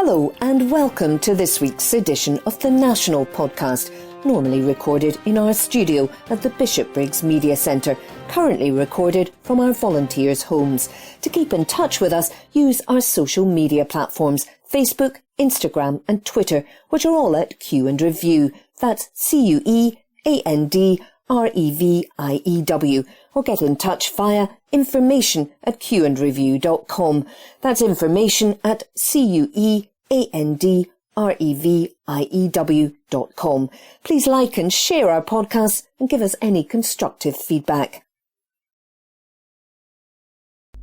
Hello and welcome to this week's edition of the National Podcast, normally recorded in our studio at the Bishopbriggs Media Centre, currently recorded from our volunteers' homes. To keep in touch with us, use our social media platforms, Facebook, Instagram and Twitter, which are all at Q and Review. That's CUEANDREVIEW. Or get in touch via information@qandreview.com. That's information@CUEANDREVIEW.com. Please like and share our podcasts and give us any constructive feedback.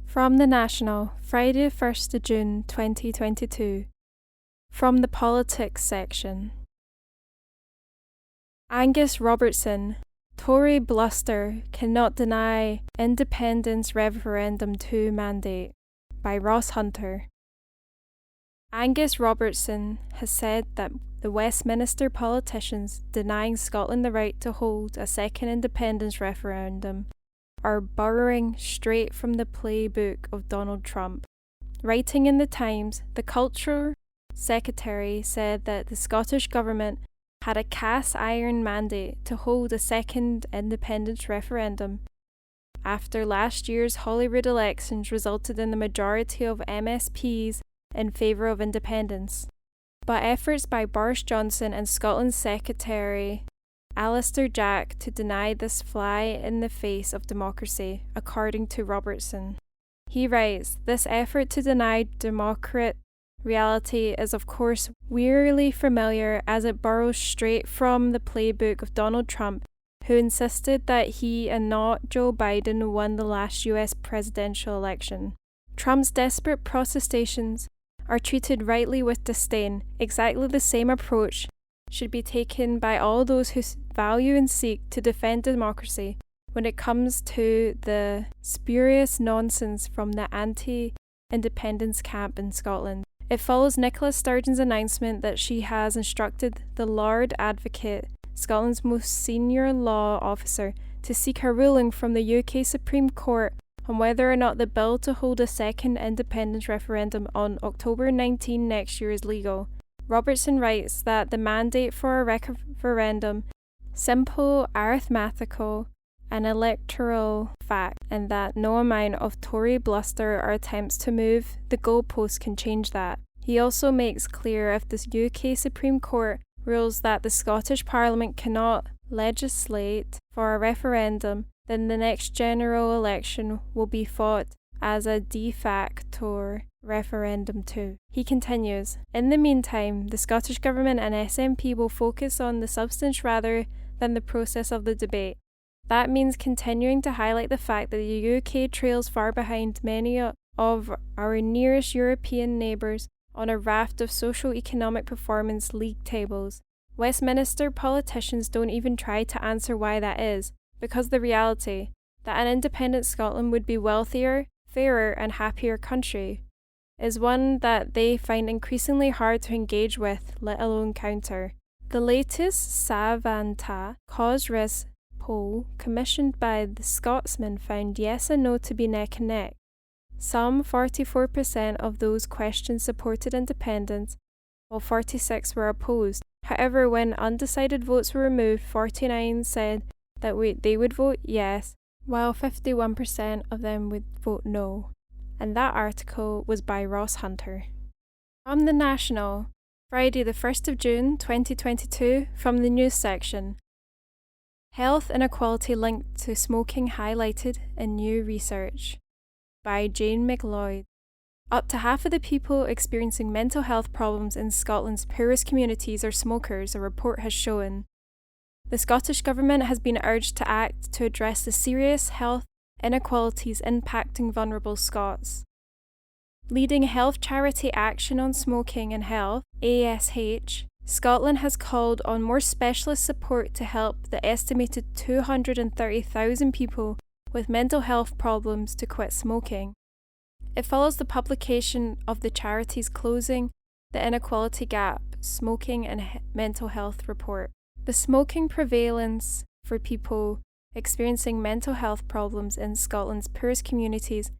From the National, Friday 1st of June 2022. From the Politics section. Angus Robertson, Tory bluster cannot deny Independence Referendum 2 mandate, by Ross Hunter. Angus Robertson has said that the Westminster politicians denying Scotland the right to hold a second independence referendum are borrowing straight from the playbook of Donald Trump. Writing in the Times, the Culture Secretary said that the Scottish Government had a cast-iron mandate to hold a second independence referendum after last year's Holyrood elections resulted in the majority of MSPs in favour of independence. But efforts by Boris Johnson and Scotland's Secretary Alistair Jack to deny this fly in the face of democracy, according to Robertson. He writes, "This effort to deny democratic reality is of course wearily familiar as it borrows straight from the playbook of Donald Trump, who insisted that he and not Joe Biden won the last US presidential election. Trump's desperate protestations are treated rightly with disdain. Exactly the same approach should be taken by all those who value and seek to defend democracy when it comes to the spurious nonsense from the anti-independence camp in Scotland." It follows Nicola Sturgeon's announcement that she has instructed the Lord Advocate, Scotland's most senior law officer, to seek a ruling from the UK Supreme Court on whether or not the bill to hold a second independence referendum on October 19 next year is legal. Robertson writes that the mandate for a referendum, simple arithmetical and electoral fact, and that no amount of Tory bluster or attempts to move the goalposts can change that. He also makes clear if the UK Supreme Court rules that the Scottish Parliament cannot legislate for a referendum, then the next general election will be fought as a de facto referendum too. He continues, "In the meantime, the Scottish Government and SNP will focus on the substance rather than the process of the debate. That means continuing to highlight the fact that the UK trails far behind many of our nearest European neighbours on a raft of socio-economic performance league tables. Westminster politicians don't even try to answer why that is, because the reality that an independent Scotland would be wealthier, fairer and happier country is one that they find increasingly hard to engage with, let alone counter." The latest Savanta cause risk poll commissioned by the Scotsman found yes and no to be neck and neck. Some 44% of those questioned supported independence, while 46% were opposed. However, when undecided votes were removed, 49% said that they would vote yes, while 51% of them would vote no. And that article was by Ross Hunter. From the National, Friday the 1st of June 2022, from the news section. Health inequality linked to smoking highlighted in new research, by Jane McLeod. Up to half of the people experiencing mental health problems in Scotland's poorest communities are smokers, a report has shown. The Scottish Government has been urged to act to address the serious health inequalities impacting vulnerable Scots. Leading health charity Action on Smoking and Health, ASH, Scotland has called on more specialist support to help the estimated 230,000 people with mental health problems to quit smoking. It follows the publication of the charity's Closing the Inequality Gap, Smoking and Mental Health report. The smoking prevalence for people experiencing mental health problems in Scotland's poorest communities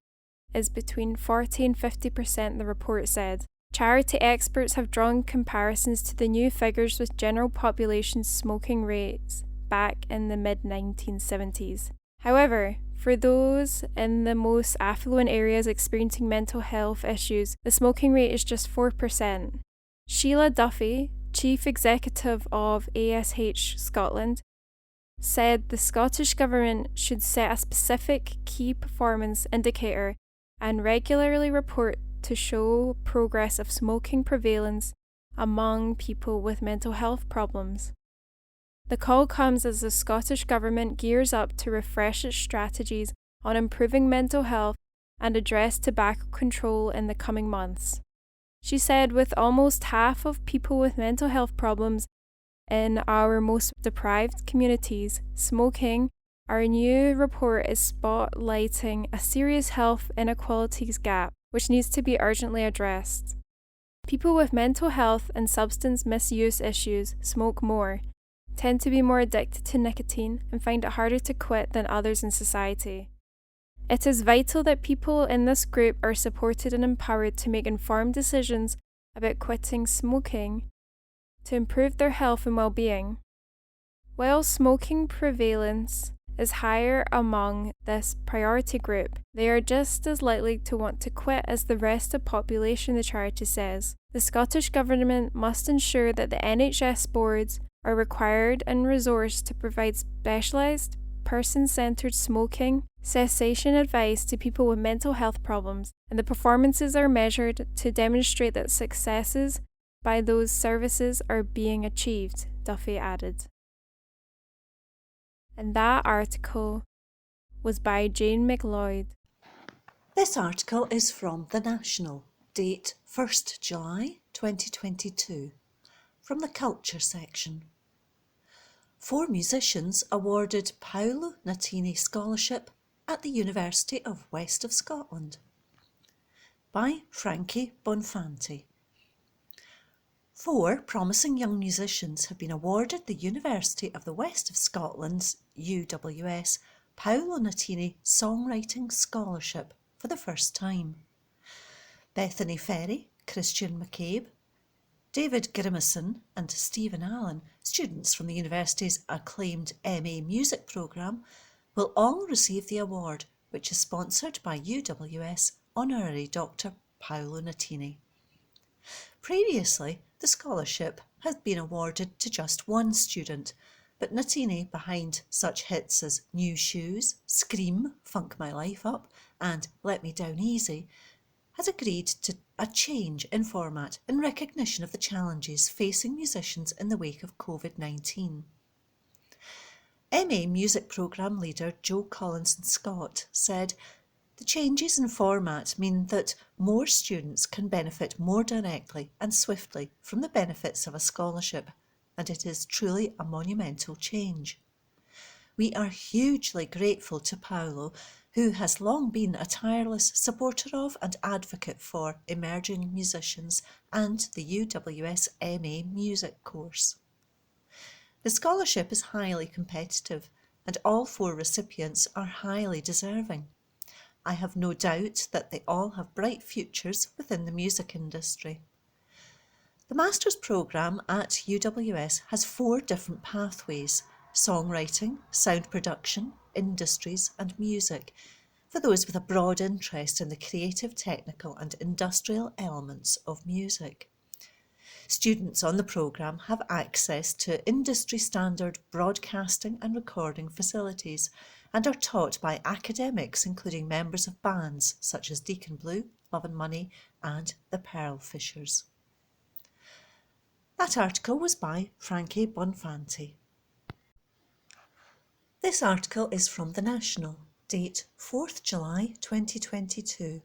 is between 40 and 50%, the report said. Charity experts have drawn comparisons to the new figures with general population smoking rates back in the mid-1970s. However, for those in the most affluent areas experiencing mental health issues, the smoking rate is just 4%. Sheila Duffy, Chief Executive of ASH Scotland, said the Scottish Government should set a specific key performance indicator and regularly report to show progress of smoking prevalence among people with mental health problems. The call comes as the Scottish Government gears up to refresh its strategies on improving mental health and address tobacco control in the coming months. She said, with almost half of people with mental health problems in our most deprived communities smoking, our new report is spotlighting a serious health inequalities gap which needs to be urgently addressed. People with mental health and substance misuse issues smoke more, tend to be more addicted to nicotine, and find it harder to quit than others in society. It is vital that people in this group are supported and empowered to make informed decisions about quitting smoking to improve their health and well-being. While smoking prevalence is higher among this priority group, they are just as likely to want to quit as the rest of the population, the charity says. The Scottish Government must ensure that the NHS boards are required and resourced to provide specialised, person-centred smoking cessation advice to people with mental health problems, and the performances are measured to demonstrate that successes by those services are being achieved, Duffy added. And that article was by Jane McLeod. This article is from The National, date 1st July 2022, from the Culture section. 4 musicians awarded Paolo Nutini Scholarship at the University of West of Scotland, by Frankie Bonfanti. 4 promising young musicians have been awarded the University of the West of Scotland's UWS Paolo Nutini Songwriting Scholarship for the first time. Bethany Ferry, Christian McCabe, David Grimison and Stephen Allen, students from the university's acclaimed MA Music programme, will all receive the award, which is sponsored by UWS Honorary Dr. Paolo Nutini. Previously, the scholarship had been awarded to just one student, but Nutini, behind such hits as New Shoes, Scream, Funk My Life Up and Let Me Down Easy, has agreed to a change in format in recognition of the challenges facing musicians in the wake of COVID-19. MA Music Programme leader Joe Collinson-Scott said, "The changes in format mean that more students can benefit more directly and swiftly from the benefits of a scholarship, and it is truly a monumental change. We are hugely grateful to Paolo, who has long been a tireless supporter of and advocate for emerging musicians and the UWS MA Music course." The scholarship is highly competitive, and all 4 recipients are highly deserving. I have no doubt that they all have bright futures within the music industry. The Master's programme at UWS has 4 different pathways: songwriting, sound production, industries and music, for those with a broad interest in the creative, technical and industrial elements of music. Students on the programme have access to industry-standard broadcasting and recording facilities and are taught by academics including members of bands such as Deacon Blue, Love and Money and the Pearl Fishers. That article was by Frankie Bonfanti. This article is from The National, date 4th July 2022,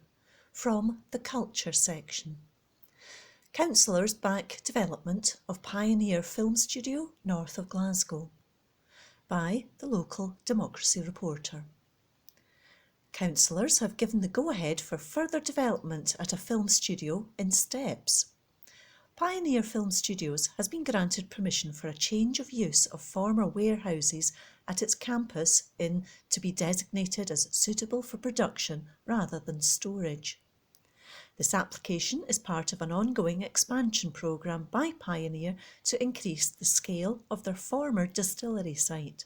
from the Culture section. Councillors back development of Pioneer Film Studio north of Glasgow, by the local Democracy Reporter. Councillors have given the go-ahead for further development at a film studio in Steps. Pioneer Film Studios has been granted permission for a change of use of former warehouses at its campus to be designated as suitable for production rather than storage. This application is part of an ongoing expansion programme by Pioneer to increase the scale of their former distillery site.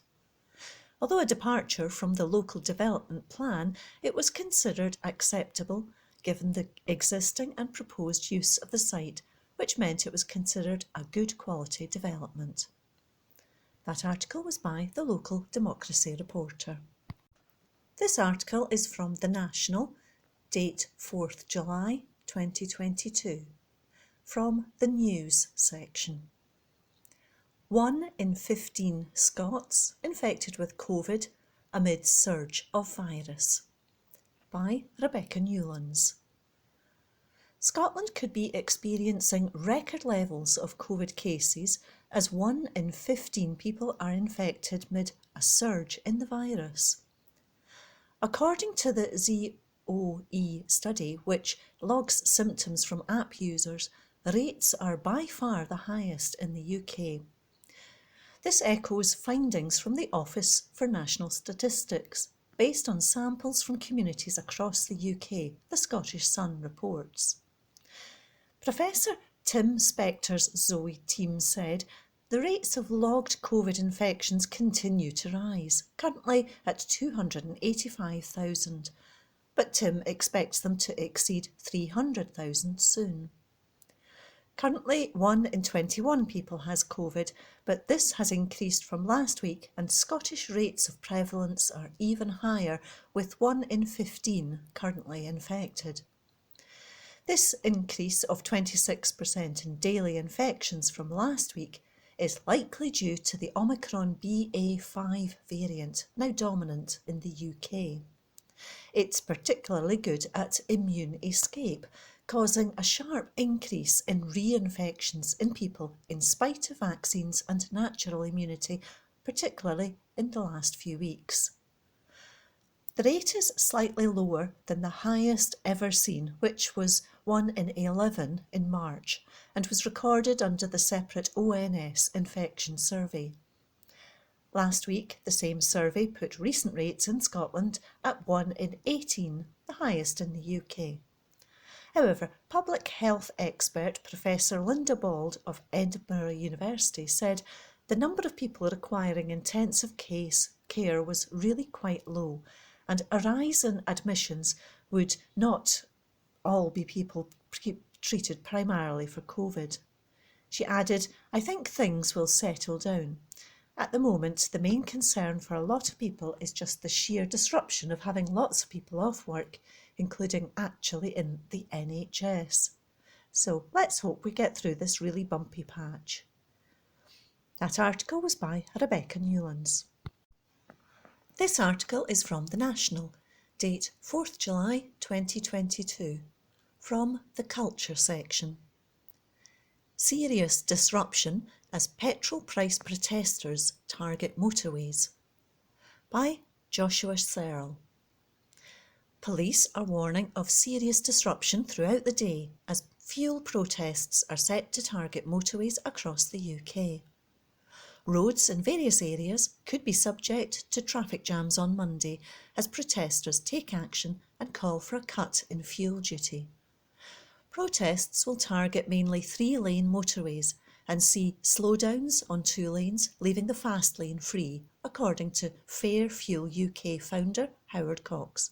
Although a departure from the local development plan, it was considered acceptable given the existing and proposed use of the site, which meant it was considered a good quality development. That article was by the local Democracy reporter. This article is from The National, date 4th July 2022, from the News section. 1 in 15 Scots infected with COVID amid surge of virus. By Rebecca Newlands. Scotland could be experiencing record levels of COVID cases as 1 in 15 people are infected mid a surge in the virus. According to the ZOE study, which logs symptoms from app users, rates are by far the highest in the UK. This echoes findings from the Office for National Statistics, based on samples from communities across the UK, the Scottish Sun reports. Professor Tim Spector's ZOE team said the rates of logged COVID infections continue to rise, currently at 285,000, but Tim expects them to exceed 300,000 soon. Currently, 1 in 21 people has COVID, but this has increased from last week and Scottish rates of prevalence are even higher, with 1 in 15 currently infected. This increase of 26% in daily infections from last week is likely due to the Omicron BA.5 variant, now dominant in the UK. It's particularly good at immune escape, causing a sharp increase in reinfections in people in spite of vaccines and natural immunity, particularly in the last few weeks. The rate is slightly lower than the highest ever seen, which was 1 in 11 in March, and was recorded under the separate ONS infection survey. Last week, the same survey put recent rates in Scotland at 1 in 18, the highest in the UK. However, public health expert Professor Linda Bald of Edinburgh University said the number of people requiring intensive care was really quite low, and a rise in admissions would not all be people treated primarily for COVID. She added, "I think things will settle down. At the moment, the main concern for a lot of people is just the sheer disruption of having lots of people off work, including actually in the NHS. So let's hope we get through this really bumpy patch." That article was by Rebecca Newlands. This article is from The National, date 4th July 2022, from the Culture section. Serious disruption as petrol price protesters target motorways. By Joshua Searle. Police are warning of serious disruption throughout the day as fuel protests are set to target motorways across the UK. Roads in various areas could be subject to traffic jams on Monday as protesters take action and call for a cut in fuel duty. Protests will target mainly 3-lane motorways and see slowdowns on 2 lanes, leaving the fast lane free, according to Fair Fuel UK founder Howard Cox.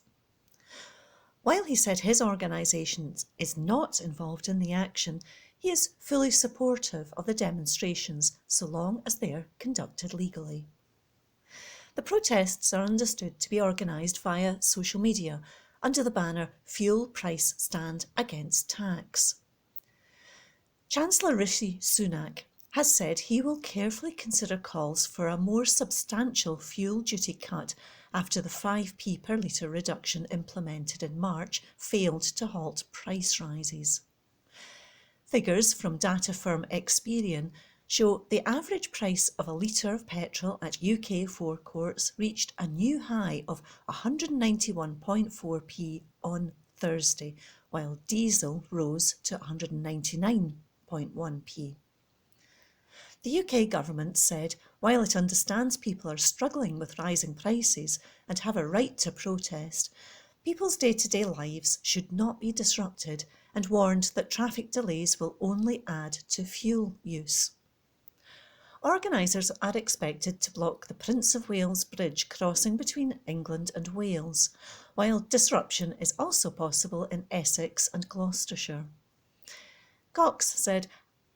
While he said his organisation is not involved in the action, he is fully supportive of the demonstrations so long as they are conducted legally. The protests are understood to be organised via social media under the banner "Fuel Price Stand Against Tax." Chancellor Rishi Sunak has said he will carefully consider calls for a more substantial fuel duty cut after the 5p per litre reduction implemented in March failed to halt price rises. Figures from data firm Experian show the average price of a litre of petrol at UK forecourts reached a new high of 191.4p on Thursday, while diesel rose to 199.1p. The UK government said while it understands people are struggling with rising prices and have a right to protest, people's day-to-day lives should not be disrupted and warned that traffic delays will only add to fuel use. Organisers are expected to block the Prince of Wales Bridge crossing between England and Wales, while disruption is also possible in Essex and Gloucestershire. Cox said,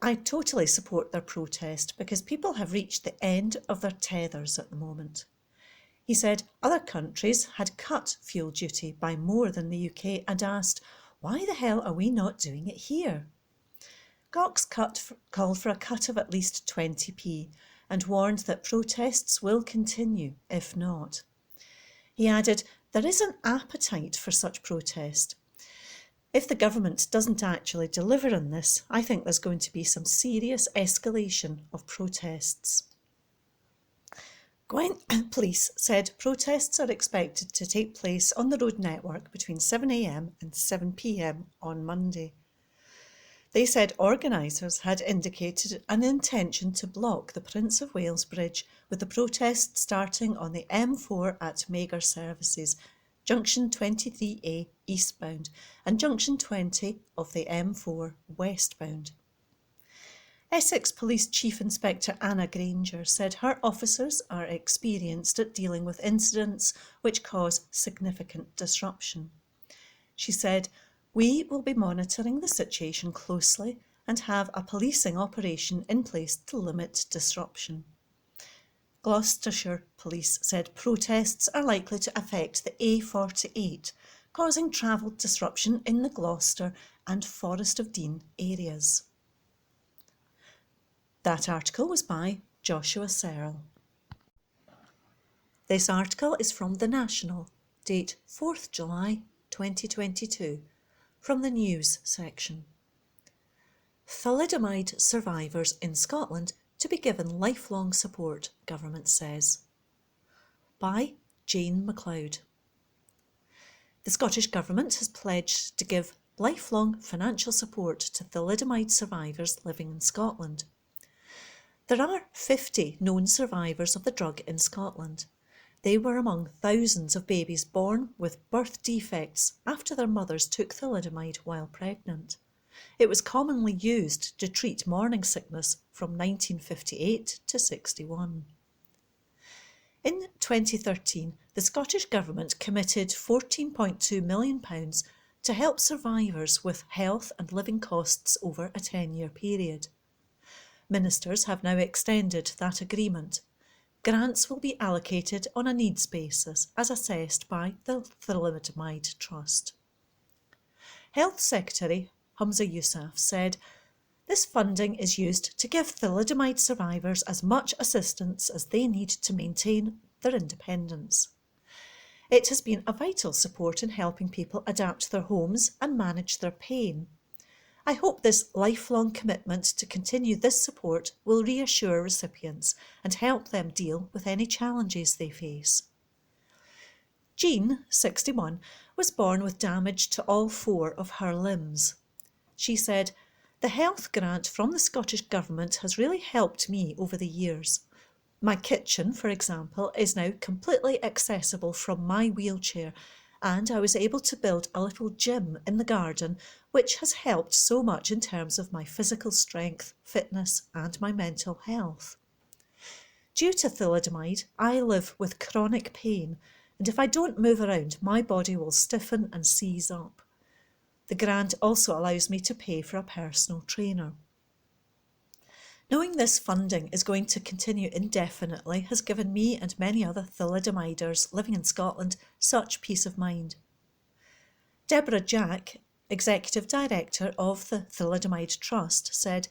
"I totally support their protest because people have reached the end of their tethers at the moment." He said other countries had cut fuel duty by more than the UK and asked, "Why the hell are we not doing it here?" Cox called for a cut of at least 20p and warned that protests will continue if not. He added, "There is an appetite for such protest. If the government doesn't actually deliver on this, I think there's going to be some serious escalation of protests." Gwent Police said protests are expected to take place on the road network between 7 a.m. and 7 p.m. on Monday. They said organisers had indicated an intention to block the Prince of Wales Bridge, with the protest starting on the M4 at Magar Services, Junction 23A eastbound and Junction 20 of the M4 westbound. Essex Police Chief Inspector Anna Granger said her officers are experienced at dealing with incidents which cause significant disruption. She said, "We will be monitoring the situation closely and have a policing operation in place to limit disruption." Gloucestershire Police said protests are likely to affect the A48, causing travel disruption in the Gloucester and Forest of Dean areas. That article was by Joshua Searle. This article is from The National, date 4th July 2022, from the News section. Thalidomide survivors in Scotland to be given lifelong support, government says. By Jane MacLeod. The Scottish Government has pledged to give lifelong financial support to thalidomide survivors living in Scotland. There are 50 known survivors of the drug in Scotland. They were among thousands of babies born with birth defects after their mothers took thalidomide while pregnant. It was commonly used to treat morning sickness from 1958 to 61. In 2013, the Scottish Government committed £14.2 million to help survivors with health and living costs over a 10-year period. Ministers have now extended that agreement. Grants will be allocated on a needs basis as assessed by the Thalidomide Trust. Health Secretary Humza Yousaf said, "This funding is used to give thalidomide survivors as much assistance as they need to maintain their independence. It has been a vital support in helping people adapt their homes and manage their pain. I hope this lifelong commitment to continue this support will reassure recipients and help them deal with any challenges they face." Jean, 61, was born with damage to all 4 of her limbs. She said, "The health grant from the Scottish Government has really helped me over the years. My kitchen, for example, is now completely accessible from my wheelchair, and I was able to build a little gym in the garden, which has helped so much in terms of my physical strength, fitness and my mental health. Due to thalidomide, I live with chronic pain, and if I don't move around, my body will stiffen and seize up. The grant also allows me to pay for a personal trainer." Knowing this funding is going to continue indefinitely has given me and many other thalidomiders living in Scotland such peace of mind. Deborah Jack, Executive Director of the Thalidomide Trust, said,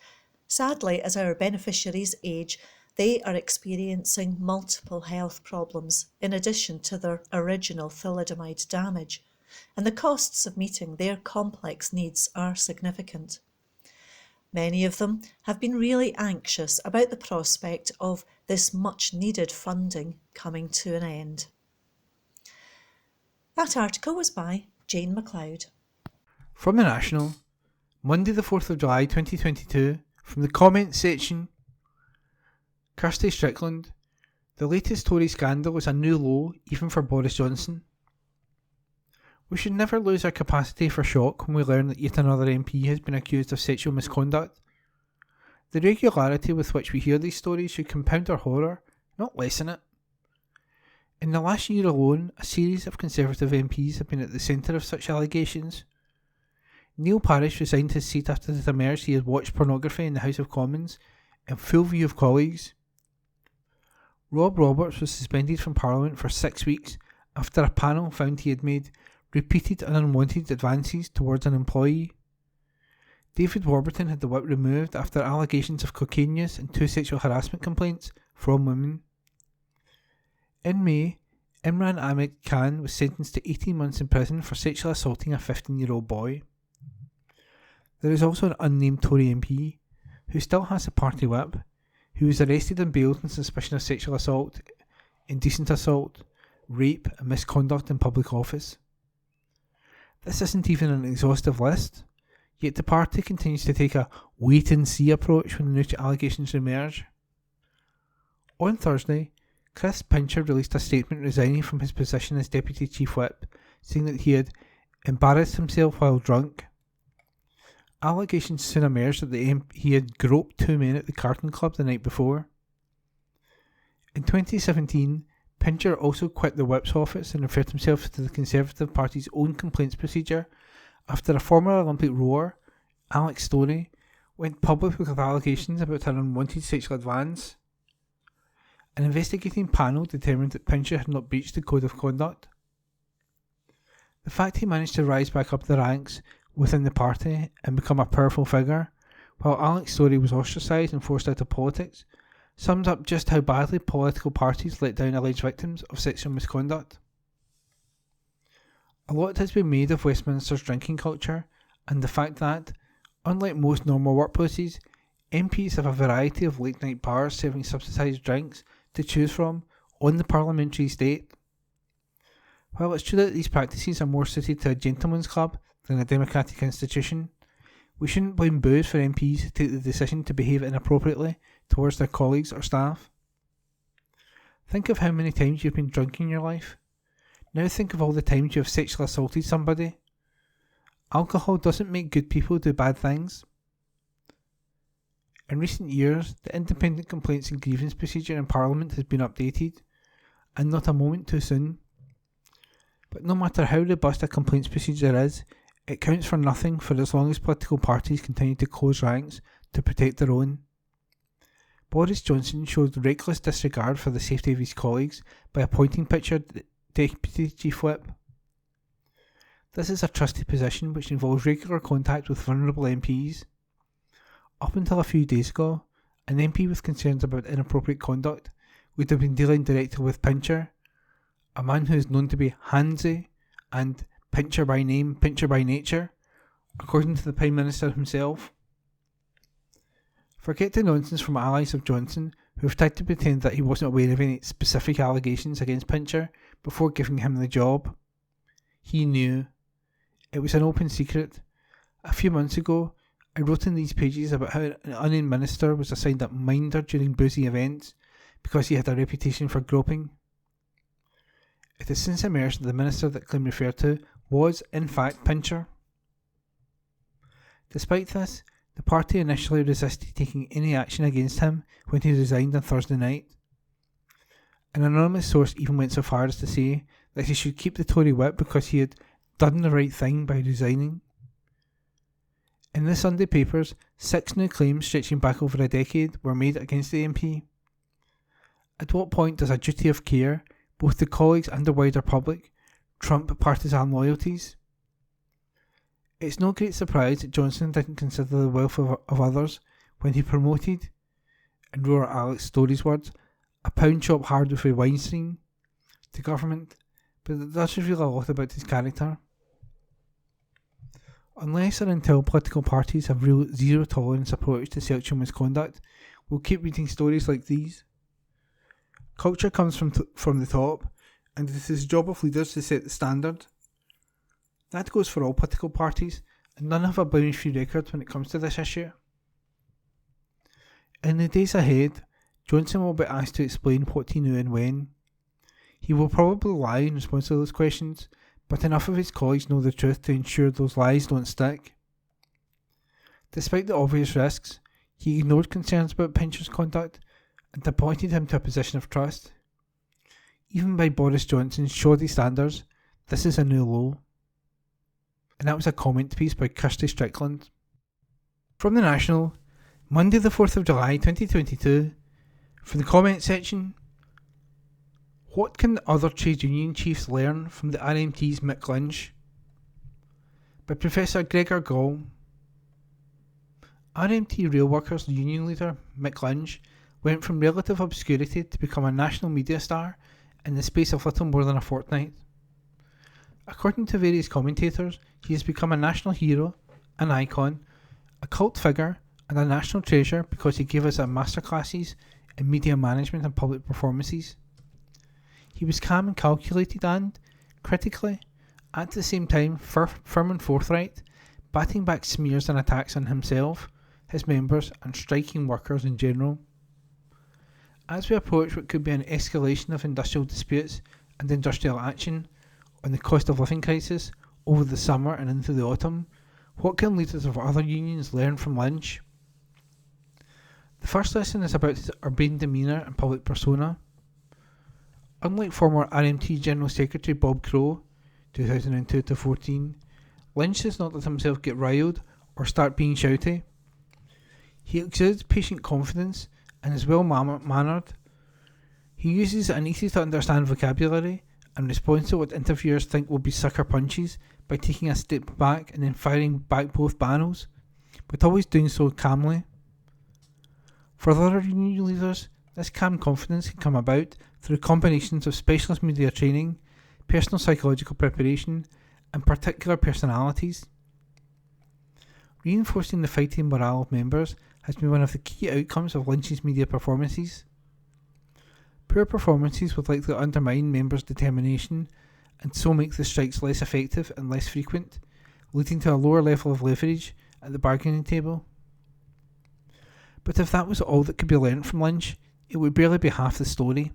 "Sadly, as our beneficiaries age, they are experiencing multiple health problems in addition to their original thalidomide damage, and the costs of meeting their complex needs are significant. Many of them have been really anxious about the prospect of this much-needed funding coming to an end." That article was by Jane MacLeod. From The National, Monday the 4th of July 2022, from the comments section, Kirsty Strickland, "The latest Tory scandal is a new low even for Boris Johnson." We should never lose our capacity for shock when we learn that yet another MP has been accused of sexual misconduct. The regularity with which we hear these stories should compound our horror, not lessen it. In the last year alone, a series of Conservative MPs have been at the centre of such allegations. Neil Parish resigned his seat after it emerged he had watched pornography in the House of Commons in full view of colleagues. Rob Roberts was suspended from Parliament for 6 weeks after a panel found he had made repeated and unwanted advances towards an employee. David Warburton had the whip removed after allegations of cocaine use and 2 sexual harassment complaints from women. In May, Imran Ahmed Khan was sentenced to 18 months in prison for sexually assaulting a 15-year-old boy. There is also an unnamed Tory MP, who still has a party whip, who was arrested and bailed on suspicion of sexual assault, indecent assault, rape and misconduct in public office. This isn't even an exhaustive list, yet the party continues to take a wait-and-see approach when the new allegations emerge. On Thursday, Chris Pincher released a statement resigning from his position as Deputy Chief Whip, saying that he had embarrassed himself while drunk. Allegations soon emerged that he had groped 2 men at the Carton Club the night before. In 2017, Pincher also quit the Whip's office and referred himself to the Conservative Party's own complaints procedure after a former Olympic rower, Alex Storey, went public with allegations about an unwanted sexual advance. An investigating panel determined that Pincher had not breached the code of conduct. The fact he managed to rise back up the ranks within the party and become a powerful figure, while Alex Storey was ostracised and forced out of politics, sums up just how badly political parties let down alleged victims of sexual misconduct. A lot has been made of Westminster's drinking culture and the fact that, unlike most normal workplaces, MPs have a variety of late-night bars serving subsidised drinks to choose from on the parliamentary estate. While it's true that these practices are more suited to a gentleman's club than a democratic institution, we shouldn't blame booze for MPs who take the decision to behave inappropriately towards their colleagues or staff. Think of how many times you've been drunk in your life. Now think of all the times you have sexually assaulted somebody. Alcohol doesn't make good people do bad things. In recent years, the independent complaints and grievance procedure in Parliament has been updated, and not a moment too soon. But no matter how robust a complaints procedure is, it counts for nothing for as long as political parties continue to close ranks to protect their own. Boris Johnson showed reckless disregard for the safety of his colleagues by appointing Pincher Deputy Chief Whip. This is a trusted position which involves regular contact with vulnerable MPs. Up until a few days ago, an MP with concerns about inappropriate conduct would have been dealing directly with Pincher, a man who is known to be handsy and Pincher by name, Pincher by nature, according to the Prime Minister himself. Forget the nonsense from allies of Johnson who have tried to pretend that he wasn't aware of any specific allegations against Pincher before giving him the job. He knew. It was an open secret. A few months ago, I wrote in these pages about how an unnamed minister was assigned a minder during boozy events because he had a reputation for groping. It has since emerged that the minister that Clem referred to was, in fact, Pincher. Despite this, the party initially resisted taking any action against him when he resigned on Thursday night. An anonymous source even went so far as to say that he should keep the Tory whip because he had done the right thing by resigning. In the Sunday papers, 6 new claims stretching back over a decade were made against the MP. At what point does a duty of care, both to colleagues and the wider public, trump partisan loyalties? It's no great surprise that Johnson didn't consider the welfare of others when he promoted, in roar Alex Storey's words, a pound shop Hardwicke Weinstein to government, but it does reveal a lot about his character. Unless and until political parties have real zero tolerance approach to sexual misconduct, we'll keep reading stories like these. Culture comes from the top, and it is the job of leaders to set the standard. That goes for all political parties, and none have a blemish-free record when it comes to this issue. In the days ahead, Johnson will be asked to explain what he knew and when. He will probably lie in response to those questions, but enough of his colleagues know the truth to ensure those lies don't stick. Despite the obvious risks, he ignored concerns about Pincher's conduct and appointed him to a position of trust. Even by Boris Johnson's shoddy standards, this is a new low. And that was a comment piece by Kirsty Strickland. From the National, Monday the 4th of July 2022, from the comment section, what can the other trade union chiefs learn from the RMT's Mick Lynch? By Professor Gregor Gall. RMT rail workers union leader Mick Lynch went from relative obscurity to become a national media star in the space of little more than a fortnight. According to various commentators, he has become a national hero, an icon, a cult figure, and a national treasure because he gave us a masterclasses in media management and public performances. He was calm and calculated and, critically, at the same time firm and forthright, batting back smears and attacks on himself, his members, and striking workers in general. As we approach what could be an escalation of industrial disputes and industrial action on the cost of living crisis over the summer and into the autumn, what can leaders of other unions learn from Lynch? The first lesson is about his urbane demeanour and public persona. Unlike former RMT General Secretary Bob Crow, 2002-14, Lynch does not let himself get riled or start being shouty. He exudes patient confidence and is well mannered. He uses an easy to understand vocabulary and responds to what interviewers think will be sucker punches by taking a step back and then firing back both barrels, but always doing so calmly. For other union leaders, this calm confidence can come about through combinations of specialist media training, personal psychological preparation, and particular personalities. Reinforcing the fighting morale of members has been one of the key outcomes of Lynch's media performances. Poor performances would likely undermine members' determination and so make the strikes less effective and less frequent, leading to a lower level of leverage at the bargaining table. But if that was all that could be learnt from Lynch, it would barely be half the story.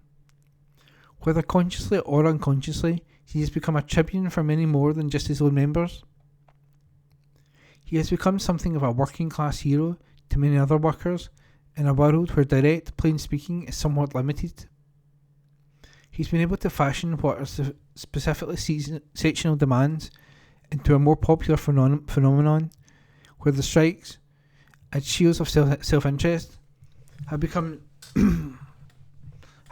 Whether consciously or unconsciously, he has become a tribune for many more than just his own members. He has become something of a working class hero to many other workers in a world where direct, plain speaking is somewhat limited. He's been able to fashion what are specifically sectional demands into a more popular phenomenon, where the strikes, as shields of self-interest, have become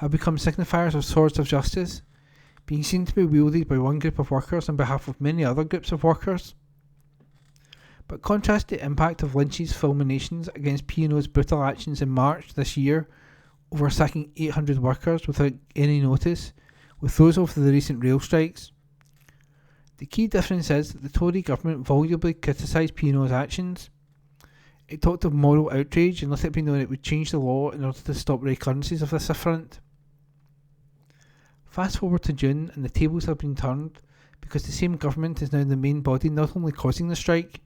signifiers of swords of justice, being seen to be wielded by one group of workers on behalf of many other groups of workers. But contrast the impact of Lynch's fulminations against P&O's brutal actions in March this year over sacking 800 workers without any notice with those over the recent rail strikes. The key difference is that the Tory government volubly criticised P&O's actions. It talked of moral outrage and let it be known it would change the law in order to stop recurrences of this affront. Fast forward to June and the tables have been turned because the same government is now the main body not only causing the strike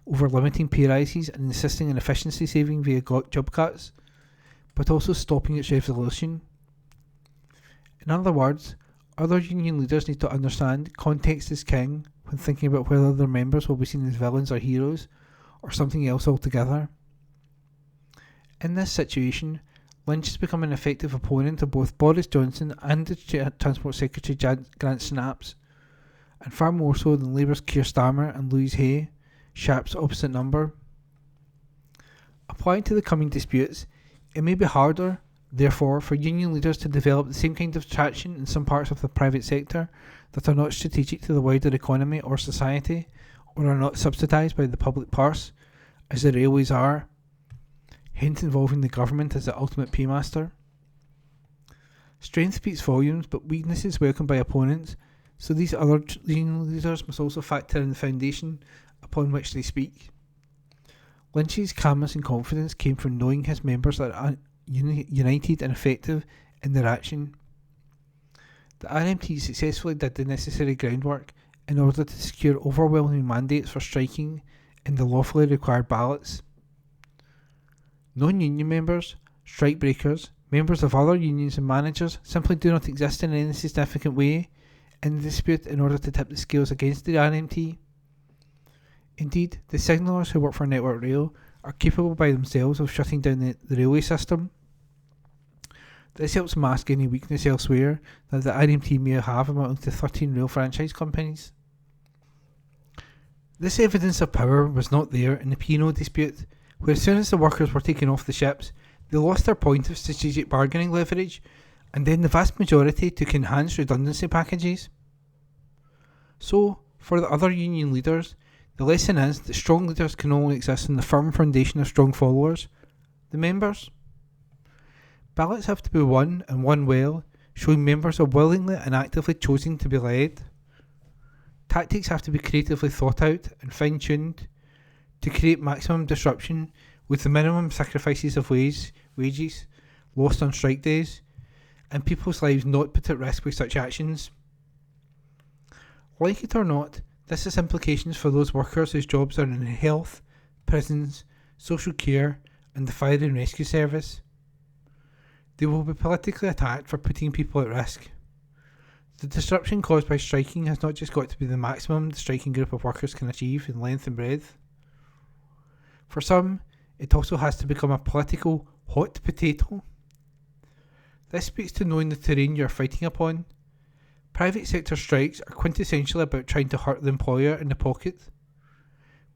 over limiting pay rises and insisting on efficiency saving via job cuts, but also stopping its resolution. In other words, other union leaders need to understand context is king when thinking about whether their members will be seen as villains or heroes, or something else altogether. In this situation, Lynch has become an effective opponent of both Boris Johnson and the Transport Secretary Grant Shapps, and far more so than Labour's Keir Starmer and Louise Hay, Shapps' opposite number. Applying to the coming disputes, it may be harder, therefore, for union leaders to develop the same kind of traction in some parts of the private sector that are not strategic to the wider economy or society, or are not subsidised by the public purse, as the railways are, hence involving the government as the ultimate paymaster. Strength speaks volumes, but weakness is welcomed by opponents, so these other union leaders must also factor in the foundation upon which they speak. Lynch's calmness and confidence came from knowing his members are united and effective in their action. The RMT successfully did the necessary groundwork in order to secure overwhelming mandates for striking in the lawfully required ballots. Non-union members, strike breakers, members of other unions and managers simply do not exist in any significant way in the dispute in order to tip the scales against the RMT. Indeed, the signallers who work for Network Rail are capable by themselves of shutting down the railway system. This helps mask any weakness elsewhere that the RMT may have amounting to 13 rail franchise companies. This evidence of power was not there in the P&O dispute, where as soon as the workers were taken off the ships, they lost their point of strategic bargaining leverage, and then the vast majority took enhanced redundancy packages. So, for the other union leaders, the lesson is that strong leaders can only exist on the firm foundation of strong followers, the members. Ballots have to be won and won well, showing members are willingly and actively chosen to be led. Tactics have to be creatively thought out and fine-tuned to create maximum disruption with the minimum sacrifices of wages lost on strike days, and people's lives not put at risk by such actions. Like it or not, this has implications for those workers whose jobs are in health, prisons, social care and the fire and rescue service. They will be politically attacked for putting people at risk. The disruption caused by striking has not just got to be the maximum the striking group of workers can achieve in length and breadth. For some, it also has to become a political hot potato. This speaks to knowing the terrain you are fighting upon. Private sector strikes are quintessentially about trying to hurt the employer in the pocket.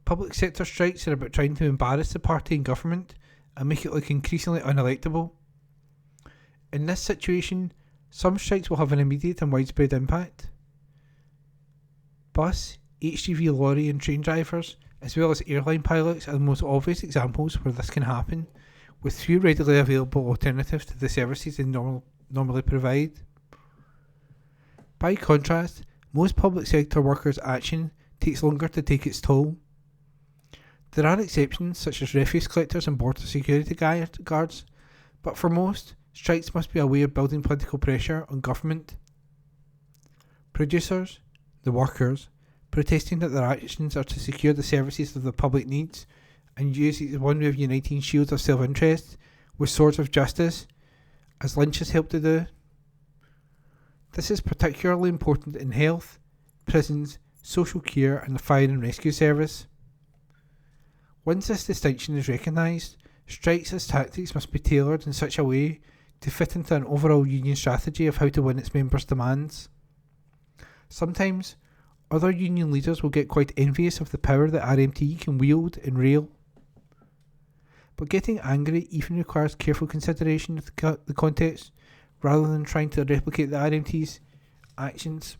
Public sector strikes are about trying to embarrass the party in government and make it look increasingly unelectable. In this situation, some strikes will have an immediate and widespread impact. Bus, HGV lorry and train drivers, as well as airline pilots, are the most obvious examples where this can happen, with few readily available alternatives to the services they normally provide. By contrast, most public sector workers' action takes longer to take its toll. There are exceptions such as refuse collectors and border security guards, but for most, strikes must be a way of building political pressure on government. Producers, the workers, protesting that their actions are to secure the services that the public needs and use it as one way of uniting shields of self-interest with swords of justice, as Lynch has helped to do. This is particularly important in health, prisons, social care and the fire and rescue service. Once this distinction is recognised, strikes as tactics must be tailored in such a way to fit into an overall union strategy of how to win its members' demands. Sometimes, other union leaders will get quite envious of the power that RMT can wield in rail. But getting angry even requires careful consideration of the context, rather than trying to replicate the RMT's actions.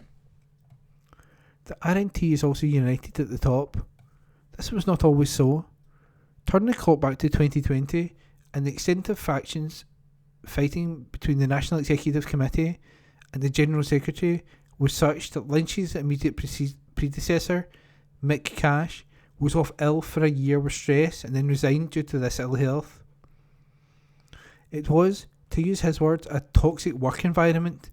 The RMT is also united at the top. This was not always so. Turn the clock back to 2020, and the extent of factions fighting between the National Executive Committee and the General Secretary was such that Lynch's immediate predecessor, Mick Cash, was off ill for a year with stress and then resigned due to this ill health. It was, to use his words, a toxic work environment.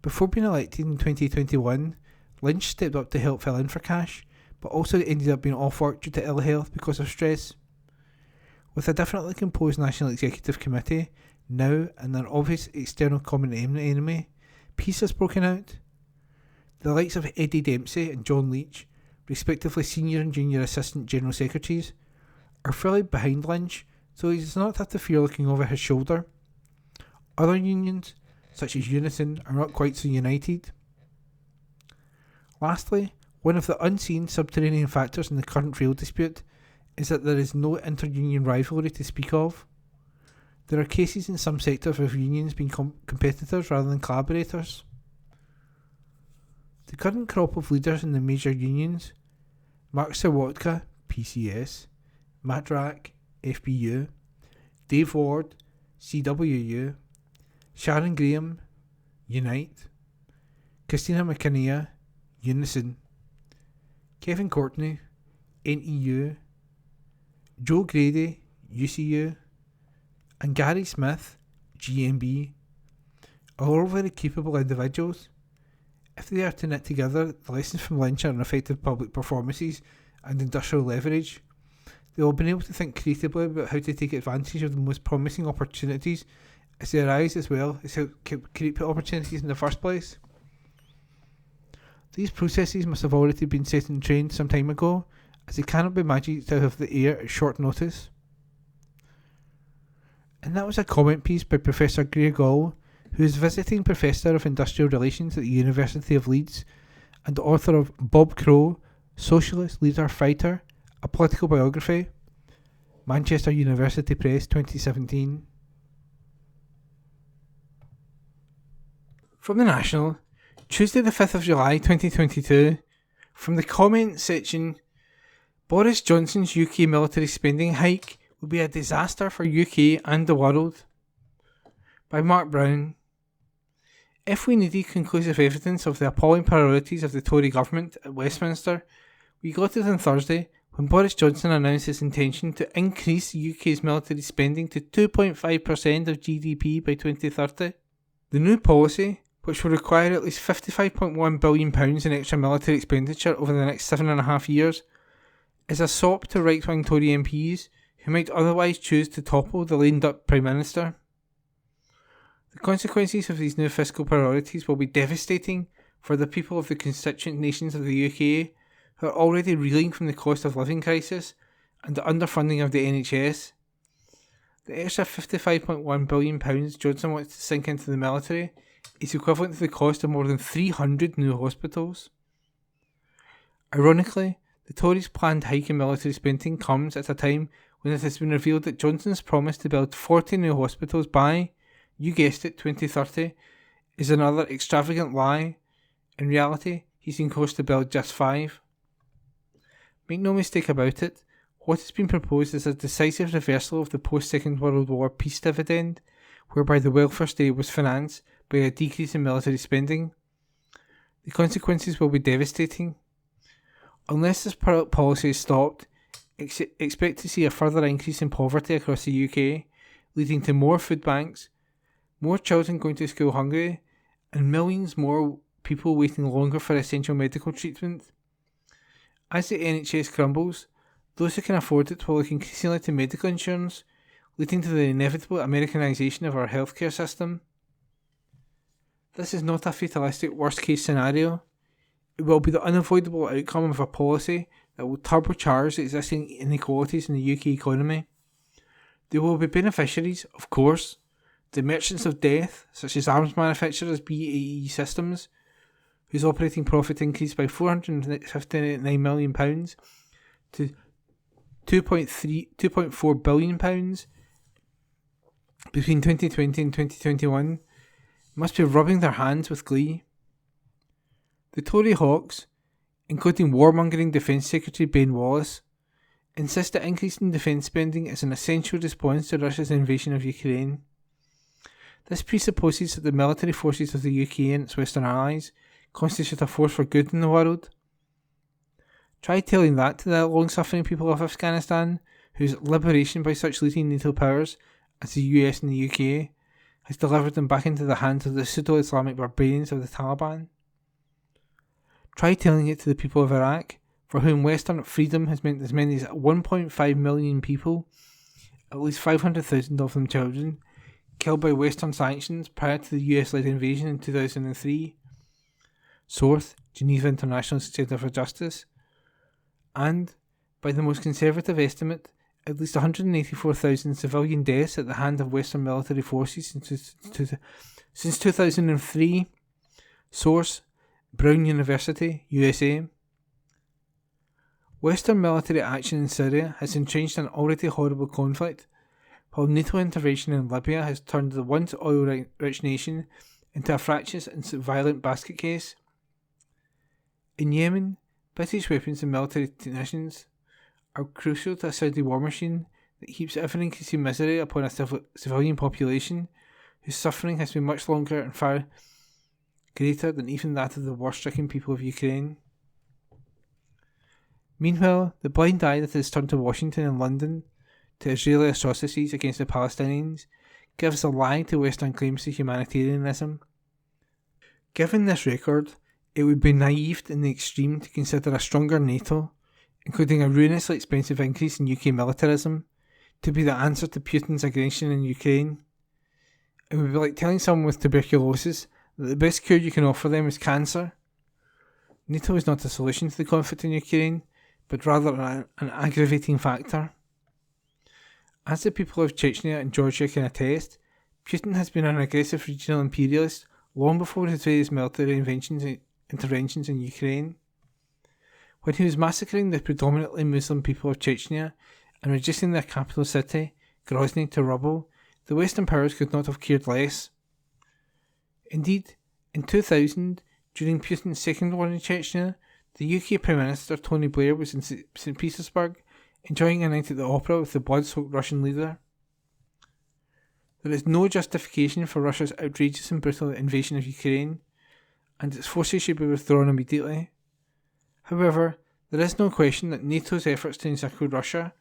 Before being elected in 2021, Lynch stepped up to help fill in for Cash, but also ended up being off work due to ill health because of stress. With a differently composed National Executive Committee, now and an obvious external common enemy, peace has broken out. The likes of Eddie Dempsey and John Leach, respectively Senior and Junior Assistant General Secretaries, are fully behind Lynch, so he does not have to fear looking over his shoulder. Other unions, such as Unison, are not quite so united. Lastly, one of the unseen subterranean factors in the current rail dispute is that there is no inter-union rivalry to speak of. There are cases in some sectors of unions being competitors rather than collaborators. The current crop of leaders in the major unions, Mark Sawatka, PCS, Matt Rack, FBU, Dave Ward, CWU, Sharon Graham, Unite, Christina McInerney, Unison, Kevin Courtney, NEU, Joe Grady, UCU, and Gary Smith, GMB, are all very capable individuals. If they are to knit together the lessons from Lynch on effective public performances and industrial leverage, they will be able to think creatively about how to take advantage of the most promising opportunities as they arise, as well as how to create opportunities in the first place. These processes must have already been set in train some time ago, as they cannot be magicked out of the air at short notice. And that was a comment piece by Professor Greer Gall, who is visiting Professor of Industrial Relations at the University of Leeds and author of Bob Crow, Socialist Leader Fighter, A Political Biography, Manchester University Press 2017. From the National, Tuesday the 5th of July 2022, from the comment section, Boris Johnson's UK military spending hike will be a disaster for UK and the world. By Mark Brown. If we needed conclusive evidence of the appalling priorities of the Tory government at Westminster, we got it on Thursday when Boris Johnson announced his intention to increase the UK's military spending to 2.5% of GDP by 2030. The new policy, which will require at least £55.1 billion in extra military expenditure over the next 7.5 years, is a sop to right-wing Tory MPs who might otherwise choose to topple the lame-duck Prime Minister. The consequences of these new fiscal priorities will be devastating for the people of the constituent nations of the UK who are already reeling from the cost of living crisis and the underfunding of the NHS. The extra £55.1 billion Johnson wants to sink into the military is equivalent to the cost of more than 300 new hospitals. Ironically, the Tories' planned hike in military spending comes at a time when it has been revealed that Johnson's promise to build 40 new hospitals by, you guessed it, 2030, is another extravagant lie. In reality, he's been forced to build just 5. Make no mistake about it, what has been proposed is a decisive reversal of the post-Second World War peace dividend, whereby the welfare state was financed by a decrease in military spending. The consequences will be devastating. Unless this policy is stopped, expect to see a further increase in poverty across the UK, leading to more food banks, more children going to school hungry, and millions more people waiting longer for essential medical treatment. As the NHS crumbles, those who can afford it will look increasingly to medical insurance, leading to the inevitable Americanisation of our healthcare system. This is not a fatalistic worst-case scenario. It will be the unavoidable outcome of a policy that will turbocharge existing inequalities in the UK economy. There will be beneficiaries, of course, the merchants of death, such as arms manufacturers BAE Systems, whose operating profit increased by £459 million to £2.4 billion between 2020 and 2021, must be rubbing their hands with glee. The Tory hawks, including warmongering Defence Secretary Ben Wallace, insist that increasing defence spending is an essential response to Russia's invasion of Ukraine. This presupposes that the military forces of the UK and its Western allies constitute a force for good in the world. Try telling that to the long-suffering people of Afghanistan, whose liberation by such leading NATO powers as the US and the UK has delivered them back into the hands of the pseudo-Islamic barbarians of the Taliban. Try telling it to the people of Iraq, for whom Western freedom has meant as many as 1.5 million people, at least 500,000 of them children, killed by Western sanctions prior to the US-led invasion in 2003. Source, Geneva International Centre for Justice. And, by the most conservative estimate, at least 184,000 civilian deaths at the hand of Western military forces since 2003. Source, Brown University, USA. Western military action in Syria has entrenched an already horrible conflict, while NATO intervention in Libya has turned the once oil-rich nation into a fractious and violent basket case. In Yemen, British weapons and military technicians are crucial to a Saudi war machine that heaps ever-increasing misery upon a civilian population whose suffering has been much longer and far greater than even that of the war-stricken people of Ukraine. Meanwhile, the blind eye that has turned to Washington and London to Israeli atrocities against the Palestinians gives a lie to Western claims to humanitarianism. Given this record, it would be naive in the extreme to consider a stronger NATO, including a ruinously expensive increase in UK militarism, to be the answer to Putin's aggression in Ukraine. It would be like telling someone with tuberculosis that the best cure you can offer them is cancer. NATO is not a solution to the conflict in Ukraine, but rather an aggravating factor. As the people of Chechnya and Georgia can attest, Putin has been an aggressive regional imperialist long before his various military interventions in Ukraine. When he was massacring the predominantly Muslim people of Chechnya and reducing their capital city, Grozny, to rubble, the Western powers could not have cared less. Indeed, in 2000, during Putin's second war in Chechnya, the UK Prime Minister Tony Blair was in St. Petersburg enjoying a night at the opera with the blood-soaked Russian leader. There is no justification for Russia's outrageous and brutal invasion of Ukraine, and its forces should be withdrawn immediately. However, there is no question that NATO's efforts to encircle Russia,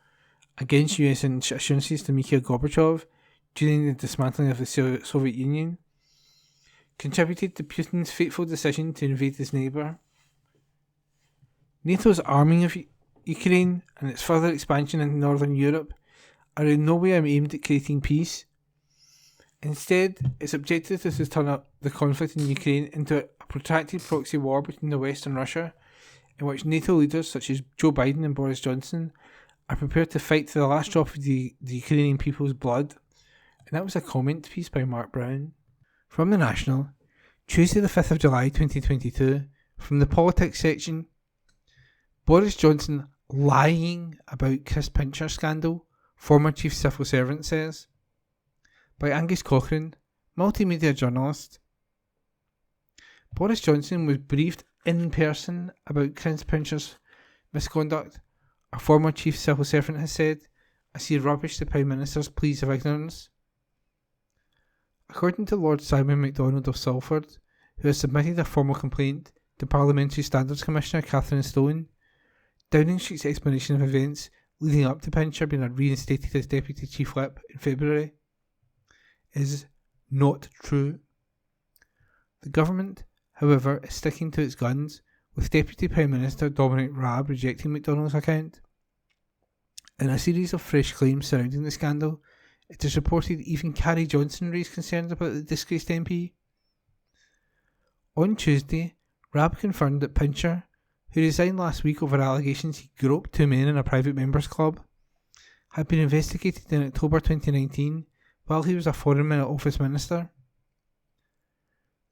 against US assurances to Mikhail Gorbachev during the dismantling of the Soviet Union, contributed to Putin's fateful decision to invade his neighbour. NATO's arming of Ukraine and its further expansion into Northern Europe are in no way aimed at creating peace. Instead, its objective is to turn up the conflict in Ukraine into a protracted proxy war between the West and Russia, in which NATO leaders such as Joe Biden and Boris Johnson are prepared to fight to the last drop of the Ukrainian people's blood. And that was a comment piece by Mark Brown. From The National, Tuesday the 5th of July 2022, from the politics section, Boris Johnson lying about Chris Pincher scandal, former chief civil servant says. By Angus Cochrane, multimedia journalist. Boris Johnson was briefed in person about Chris Pincher's misconduct, a former chief civil servant has said, as he rubbished the Prime Minister's pleas of ignorance. According to Lord Simon MacDonald of Salford, who has submitted a formal complaint to Parliamentary Standards Commissioner Catherine Stone, Downing Street's explanation of events leading up to Pincher being reinstated as Deputy Chief Whip in February is not true. The government, however, is sticking to its guns, with Deputy Prime Minister Dominic Raab rejecting MacDonald's account. In a series of fresh claims surrounding the scandal, it is reported even Carrie Johnson raised concerns about the disgraced MP. On Tuesday, Raab confirmed that Pincher, who resigned last week over allegations he groped two men in a private members club, had been investigated in October 2019 while he was a Foreign Office Minister.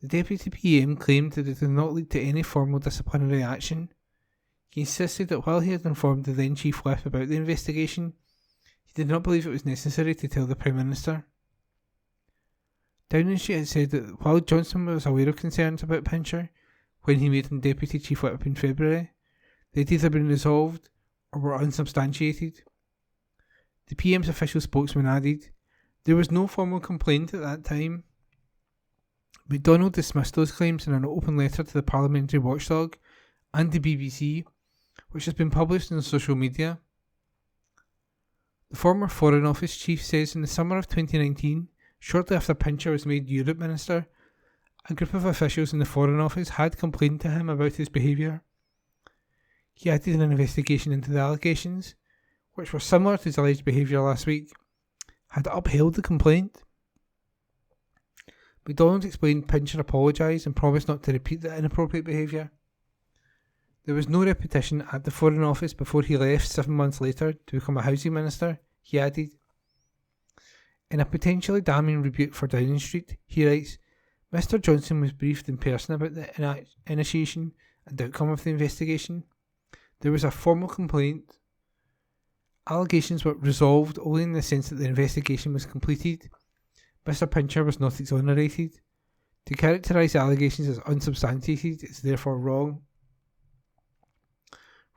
The Deputy PM claimed that it did not lead to any formal disciplinary action. He insisted that while he had informed the then Chief Whip about the investigation, he did not believe it was necessary to tell the Prime Minister. Downing Street had said that while Johnson was aware of concerns about Pincher when he made him Deputy Chief Whip in February, they had either been resolved or were unsubstantiated. The PM's official spokesman added, "There was no formal complaint at that time." MacDonald dismissed those claims in an open letter to the Parliamentary Watchdog and the BBC, which has been published on social media. The former Foreign Office chief says in the summer of 2019, shortly after Pincher was made Europe Minister, a group of officials in the Foreign Office had complained to him about his behaviour. He added an investigation into the allegations, which were similar to his alleged behaviour last week, had upheld the complaint. MacDonald explained Pincher apologised and promised not to repeat the inappropriate behaviour. There was no repetition at the Foreign Office before he left 7 months later to become a housing minister, he added. In a potentially damning rebuke for Downing Street, he writes, Mr Johnson was briefed in person about the initiation and outcome of the investigation. There was a formal complaint. Allegations were resolved only in the sense that the investigation was completed. Mr Pincher was not exonerated. To characterise the allegations as unsubstantiated is therefore wrong.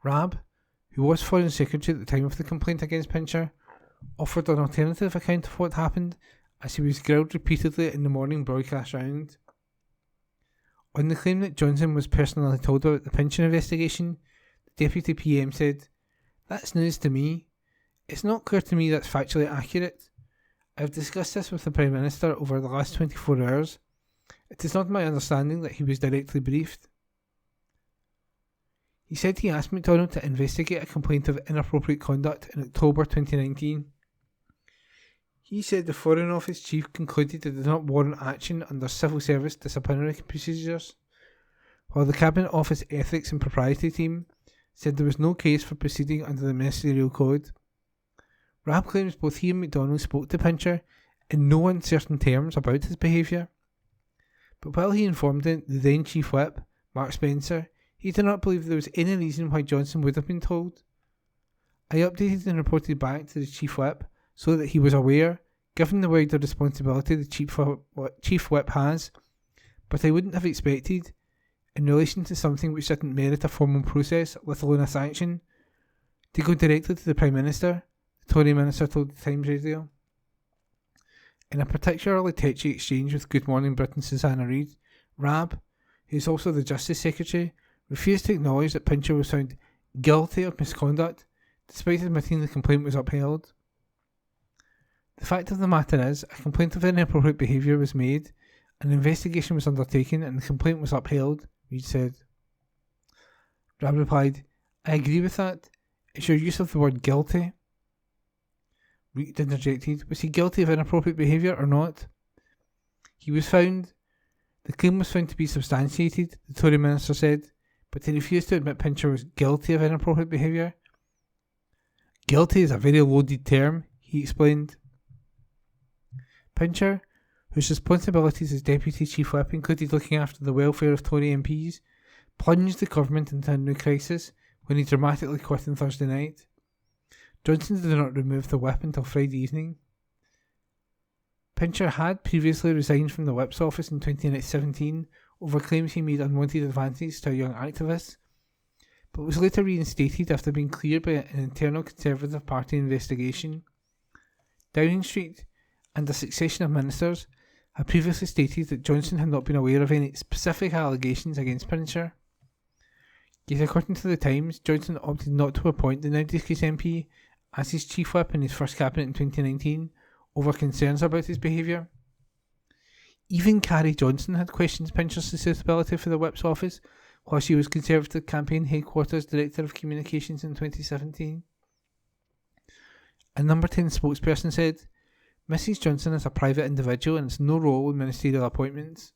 Raab, who was Foreign Secretary at the time of the complaint against Pincher, offered an alternative account of what happened as he was grilled repeatedly in the morning broadcast round. On the claim that Johnson was personally told about the Pincher investigation, the Deputy PM said, "That's news to me. It's not clear to me that's factually accurate. I've discussed this with the Prime Minister over the last 24 hours. It is not my understanding that he was directly briefed." He said he asked MacDonald to investigate a complaint of inappropriate conduct in October 2019. He said the Foreign Office chief concluded it did not warrant action under civil service disciplinary procedures, while the Cabinet Office Ethics and Propriety team said there was no case for proceeding under the Ministerial Code. Rabb claims both he and McDonald spoke to Pincher in no uncertain terms about his behaviour. But while he informed the then Chief Whip, Mark Spencer, he did not believe there was any reason why Johnson would have been told. I updated and reported back to the Chief Whip so that he was aware, given the wider responsibility the Chief Whip has, but I wouldn't have expected, in relation to something which didn't merit a formal process, let alone a sanction, to go directly to the Prime Minister, the Tory Minister told the Times Radio. In a particularly touchy exchange with Good Morning Britain Susanna Reid, Rabb, who is also the Justice Secretary, refused to acknowledge that Pincher was found guilty of misconduct, despite admitting the complaint was upheld. The fact of the matter is, a complaint of inappropriate behaviour was made, an investigation was undertaken, and the complaint was upheld, Reid said. Rabb replied, I agree with that. It's your use of the word guilty. Reid interjected, was he guilty of inappropriate behaviour or not? He was found. The claim was found to be substantiated, the Tory minister said, but he refused to admit Pincher was guilty of inappropriate behaviour. Guilty is a very loaded term, he explained. Pincher, whose responsibilities as Deputy Chief Whip included looking after the welfare of Tory MPs, plunged the government into a new crisis when he dramatically quit on Thursday night. Johnson did not remove the whip until Friday evening. Pincher had previously resigned from the whip's office in 2017 over claims he made unwanted advances to a young activist, but was later reinstated after being cleared by an internal Conservative Party investigation. Downing Street and a succession of ministers had previously stated that Johnson had not been aware of any specific allegations against Pincher. Yet according to the Times, Johnson opted not to appoint the now deceased MP as his Chief Whip in his first cabinet in 2019 over concerns about his behaviour. Even Carrie Johnson had questioned Pincher's suitability for the Whip's office while she was Conservative Campaign Headquarters Director of Communications in 2017. A Number 10 spokesperson said, Mrs Johnson is a private individual and has no role in ministerial appointments.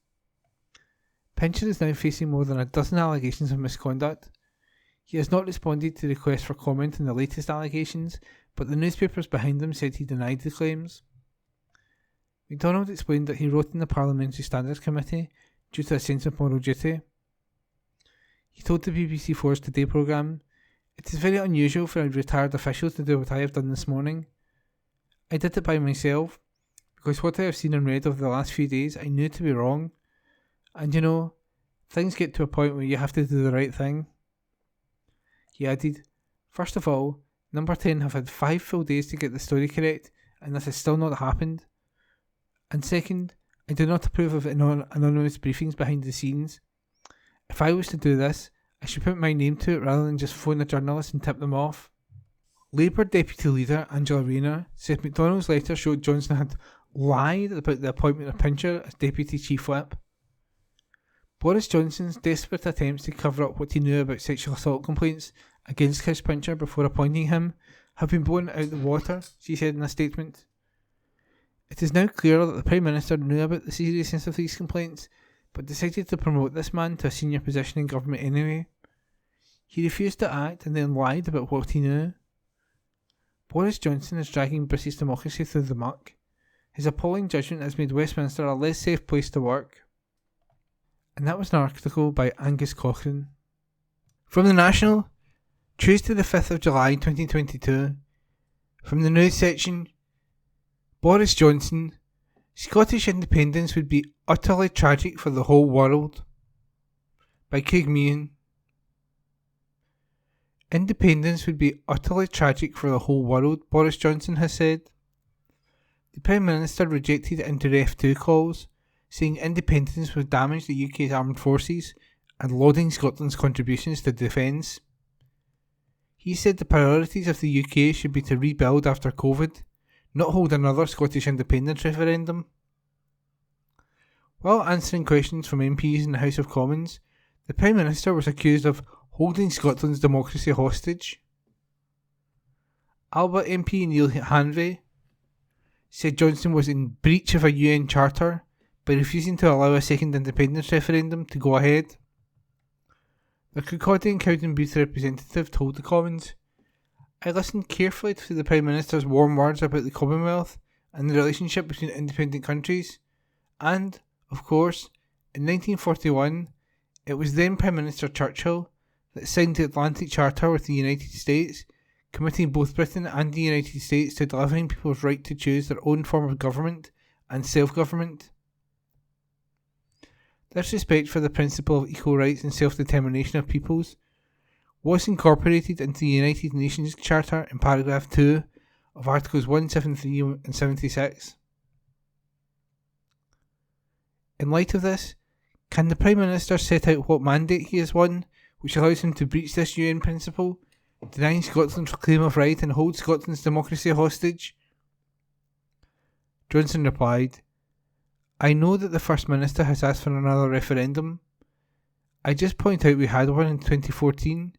Pincher is now facing more than a dozen allegations of misconduct. He has not responded to requests for comment on the latest allegations, but the newspapers behind them said he denied the claims. MacDonald explained that he wrote in the Parliamentary Standards Committee due to a sense of moral duty. He told the BBC Four's Today programme, It is very unusual for a retired official to do what I have done this morning. I did it by myself, because what I have seen and read over the last few days I knew to be wrong. And you know, things get to a point where you have to do the right thing. He added, First of all, Number 10 have had 5 full days to get the story correct, and this has still not happened. And second, I do not approve of anonymous briefings behind the scenes. If I was to do this, I should put my name to it rather than just phone a journalist and tip them off. Labour Deputy Leader Angela Rayner said MacDonald's letter showed Johnson had lied about the appointment of Pincher as Deputy Chief Whip. Boris Johnson's desperate attempts to cover up what he knew about sexual assault complaints against Chris Pincher before appointing him have been blown out of the water, she said in a statement. It is now clear that the Prime Minister knew about the seriousness of these complaints, but decided to promote this man to a senior position in government anyway. He refused to act and then lied about what he knew. Boris Johnson is dragging British democracy through the muck. His appalling judgment has made Westminster a less safe place to work. And that was an article by Angus Cochrane. From the National, Tuesday the 5th of July 2022. From the news section, Boris Johnson, Scottish independence would be utterly tragic for the whole world. By Craig Meehan. Independence would be utterly tragic for the whole world, Boris Johnson has said. The Prime Minister rejected Inter-Ref 2 calls, saying independence would damage the UK's armed forces and lauding Scotland's contributions to defence. He said the priorities of the UK should be to rebuild after COVID, not hold another Scottish independence referendum. While answering questions from MPs in the House of Commons, the Prime Minister was accused of holding Scotland's democracy hostage. Albert MP Neil Hanvey said Johnson was in breach of a UN charter by refusing to allow a second independence referendum to go ahead. The Kirkcaldy and Cowdenbeath representative told the Commons, "I listened carefully to the Prime Minister's warm words about the Commonwealth and the relationship between independent countries, and, of course, in 1941, it was then Prime Minister Churchill that signed the Atlantic Charter with the United States, committing both Britain and the United States to delivering people's right to choose their own form of government and self-government. This respect for the principle of equal rights and self-determination of peoples was incorporated into the United Nations Charter in paragraph 2 of Articles 173 and 76. In light of this, can the Prime Minister set out what mandate he has won which allows him to breach this UN principle, denying Scotland's claim of right and hold Scotland's democracy hostage?" Johnson replied, "I know that the First Minister has asked for another referendum. I just point out we had one in 2014.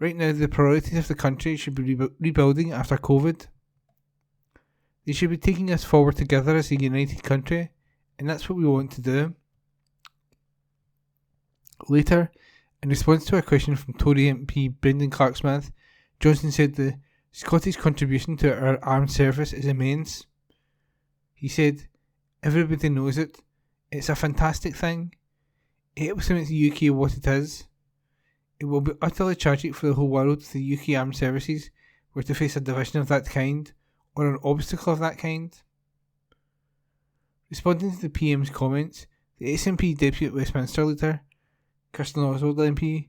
Right now the priorities of the country should be rebuilding after COVID. They should be taking us forward together as a united country, and that's what we want to do." Later, in response to a question from Tory MP Brendan Clark-Smith, Johnson said the Scottish contribution to our armed service is immense. He said, "Everybody knows it. It's a fantastic thing. It helps to make the UK what it is. It will be utterly tragic for the whole world if the UK armed services were to face a division of that kind, or an obstacle of that kind." Responding to the PM's comments, the SNP Deputy Westminster Leader, Kirsten Oswald MP,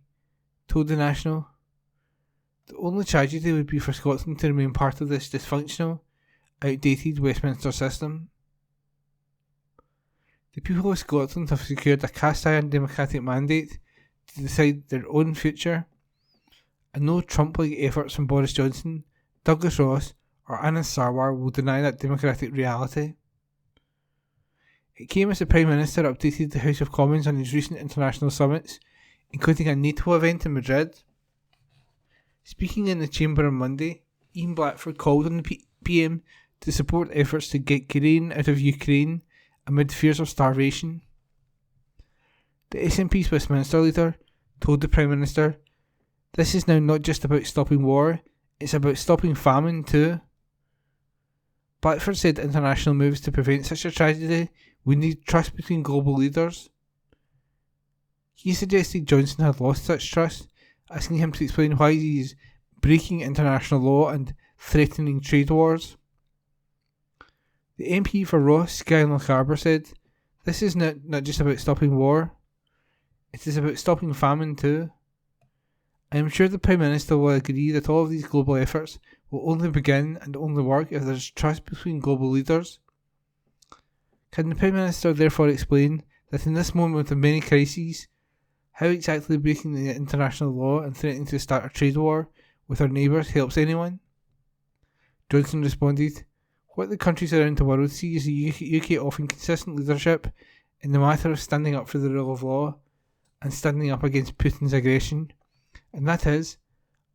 told The National, "The only tragedy would be for Scotland to remain part of this dysfunctional, outdated Westminster system. The people of Scotland have secured a cast-iron democratic mandate to decide their own future, and no Trump-like efforts from Boris Johnson, Douglas Ross or Anas Sarwar will deny that democratic reality." It came as the Prime Minister updated the House of Commons on his recent international summits, including a NATO event in Madrid. Speaking in the Chamber on Monday, Ian Blackford called on the PM to support efforts to get grain out of Ukraine amid fears of starvation. The SNP's Westminster leader told the Prime Minister, "This is now not just about stopping war, it's about stopping famine too." Blackford said international moves to prevent such a tragedy would need trust between global leaders. He suggested Johnson had lost such trust, asking him to explain why he is breaking international law and threatening trade wars. The MP for Ross, Skye and Lochaber said, "This is not just about stopping war, it is about stopping famine too. I am sure the Prime Minister will agree that all of these global efforts will only begin and only work if there is trust between global leaders. Can the Prime Minister therefore explain that in this moment of many crises, how exactly breaking the international law and threatening to start a trade war with our neighbours helps anyone?" Johnson responded, "What the countries around the world see is the UK offering consistent leadership in the matter of standing up for the rule of law and standing up against Putin's aggression, and that is,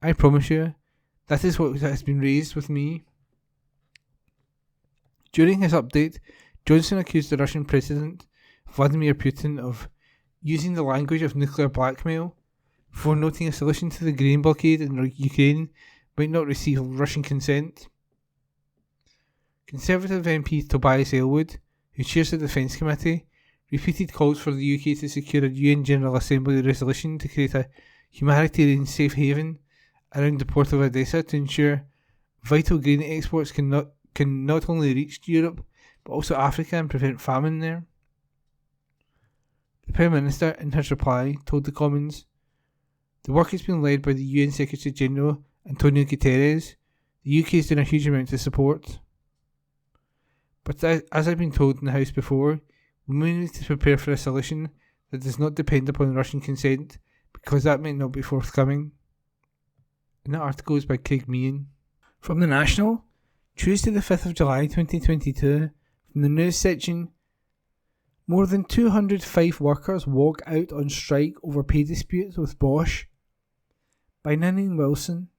I promise you, that is what has been raised with me." During his update, Johnson accused the Russian President, Vladimir Putin, of using the language of nuclear blackmail, before noting a solution to the grain blockade in Ukraine might not receive Russian consent. Conservative MP Tobias Elwood, who chairs the Defence Committee, repeated calls for the UK to secure a UN General Assembly resolution to create a humanitarian safe haven around the port of Odessa to ensure vital grain exports can not only reach Europe but also Africa and prevent famine there. The Prime Minister, in his reply, told the Commons, "The work is being led by the UN Secretary General Antonio Guterres. The UK is doing a huge amount to support. But as I've been told in the House before, we may need to prepare for a solution that does not depend upon Russian consent, because that might not be forthcoming." And the article is by Craig Meehan. From The National, Tuesday the 5th of July 2022, from the news section, more than 200 Fife workers walk out on strike over pay disputes with Bosch. By Ninian Wilson.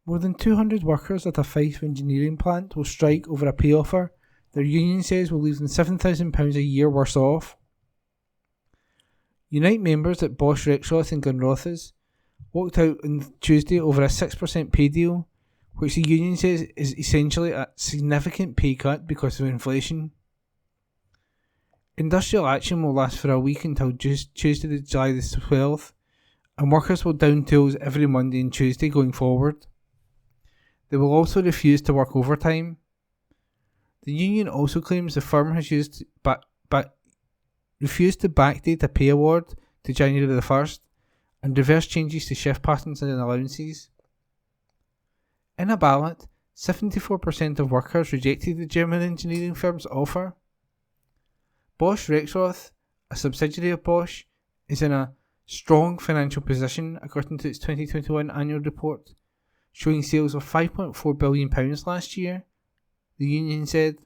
More than 200 workers at a Fife engineering plant will strike over a pay offer their union says will leave them £7,000 a year worse off. Unite members at Bosch Rexroth and Glenrothes walked out on Tuesday over a 6% pay deal, which the union says is essentially a significant pay cut because of inflation. Industrial action will last for a week until Tuesday, July the 12th, and workers will down tools every Monday and Tuesday going forward. They will also refuse to work overtime. The union also claims the firm has refused to backdate a pay award to January the 1st and reverse changes to shift patterns and allowances. In a ballot, 74% of workers rejected the German engineering firm's offer. Bosch Rexroth, a subsidiary of Bosch, is in a strong financial position according to its 2021 annual report, showing sales of £5.4 billion last year, the union said.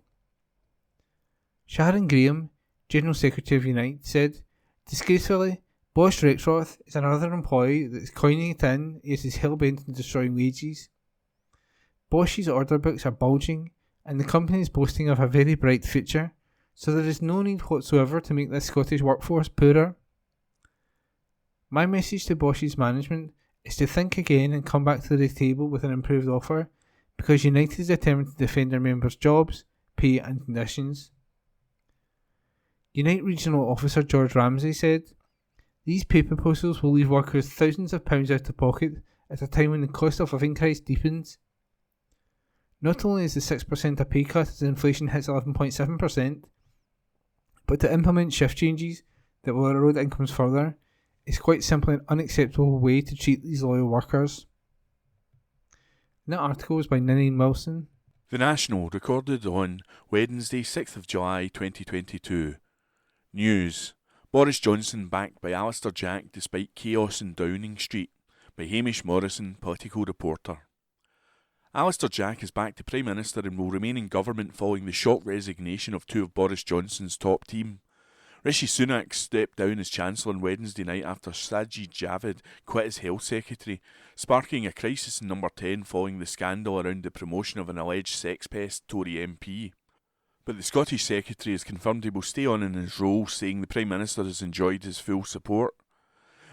Sharon Graham, General Secretary of Unite, said, "Disgracefully, Bosch Rexroth is another employee that is coining it in, yet is hell-bent on destroying wages. Bosch's order books are bulging, and the company is boasting of a very bright future, so there is no need whatsoever to make this Scottish workforce poorer. My message to Bosch's management is to think again and come back to the table with an improved offer, because Unite is determined to defend their members' jobs, pay and conditions." Unite Regional Officer George Ramsey said, "These pay proposals will leave workers thousands of pounds out of pocket at a time when the cost of living crisis deepens. Not only is the 6% a pay cut as inflation hits 11.7%, but to implement shift changes that will erode incomes further is quite simply an unacceptable way to treat these loyal workers." And that article was by Ninian Wilson. The National, recorded on Wednesday 6th of July 2022. News. Boris Johnson backed by Alistair Jack despite chaos in Downing Street, by Hamish Morrison, political reporter. Alistair Jack is back to Prime Minister and will remain in government following the shock resignation of two of Boris Johnson's top team. Rishi Sunak stepped down as Chancellor on Wednesday night after Sajid Javid quit as Health Secretary, sparking a crisis in Number 10 following the scandal around the promotion of an alleged sex pest Tory MP. But the Scottish Secretary has confirmed he will stay on in his role, saying the Prime Minister has enjoyed his full support.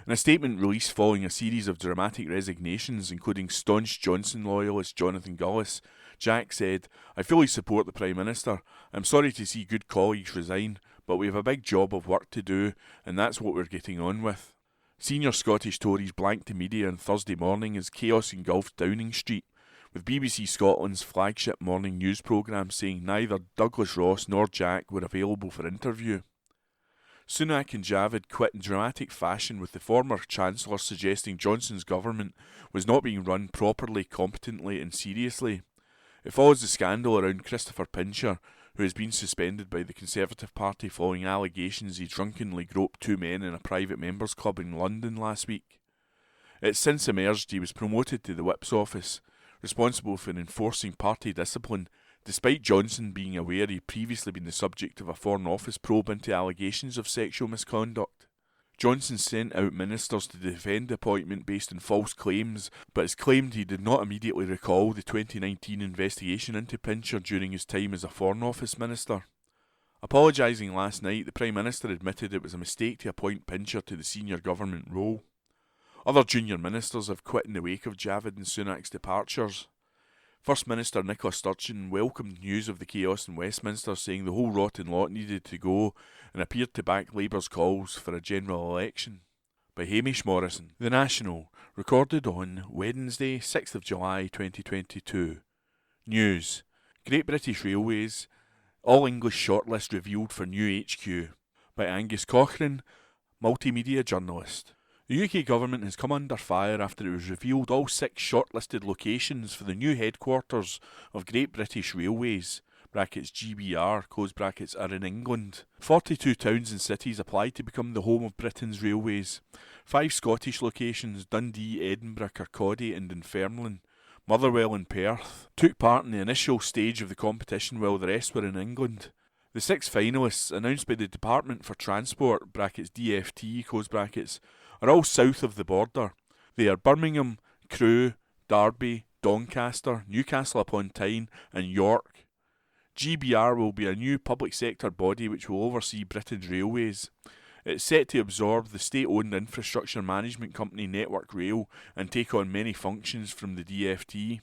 In a statement released following a series of dramatic resignations, including staunch Johnson loyalist Jonathan Gullis, Jack said, "I fully support the Prime Minister. I'm sorry to see good colleagues resign, but we have a big job of work to do, and that's what we're getting on with." Senior Scottish Tories blanked the media on Thursday morning as chaos engulfed Downing Street, with BBC Scotland's flagship morning news programme saying neither Douglas Ross nor Jack were available for interview. Sunak and Javid quit in dramatic fashion, with the former Chancellor suggesting Johnson's government was not being run properly, competently and seriously. It follows the scandal around Christopher Pincher, who has been suspended by the Conservative Party following allegations he drunkenly groped two men in a private members' club in London last week. It's since emerged he was promoted to the Whip's office, responsible for enforcing party discipline, despite Johnson being aware he'd previously been the subject of a Foreign Office probe into allegations of sexual misconduct. Johnson sent out ministers to defend the appointment based on false claims, but has claimed he did not immediately recall the 2019 investigation into Pincher during his time as a Foreign Office minister. Apologising last night, the Prime Minister admitted it was a mistake to appoint Pincher to the senior government role. Other junior ministers have quit in the wake of Javid and Sunak's departures. First Minister Nicola Sturgeon welcomed news of the chaos in Westminster, saying the whole rotten lot needed to go, and appeared to back Labour's calls for a general election. By Hamish Morrison. The National, recorded on Wednesday 6th of July 2022. News. Great British Railways, All English shortlist revealed for new HQ. By Angus Cochrane, multimedia journalist. The UK government has come under fire after it was revealed all 6 shortlisted locations for the new headquarters of Great British Railways (GBR) are in England. 42 towns and cities applied to become the home of Britain's railways. 5 Scottish locations, Dundee, Edinburgh, Kirkcaldy and Dunfermline, Motherwell and Perth, took part in the initial stage of the competition while the rest were in England. The 6 finalists, announced by the Department for Transport (DFT), are all south of the border. They are Birmingham, Crewe, Derby, Doncaster, Newcastle upon Tyne and York. GBR will be a new public sector body which will oversee Britain's railways. It's set to absorb the state-owned infrastructure management company Network Rail and take on many functions from the DfT.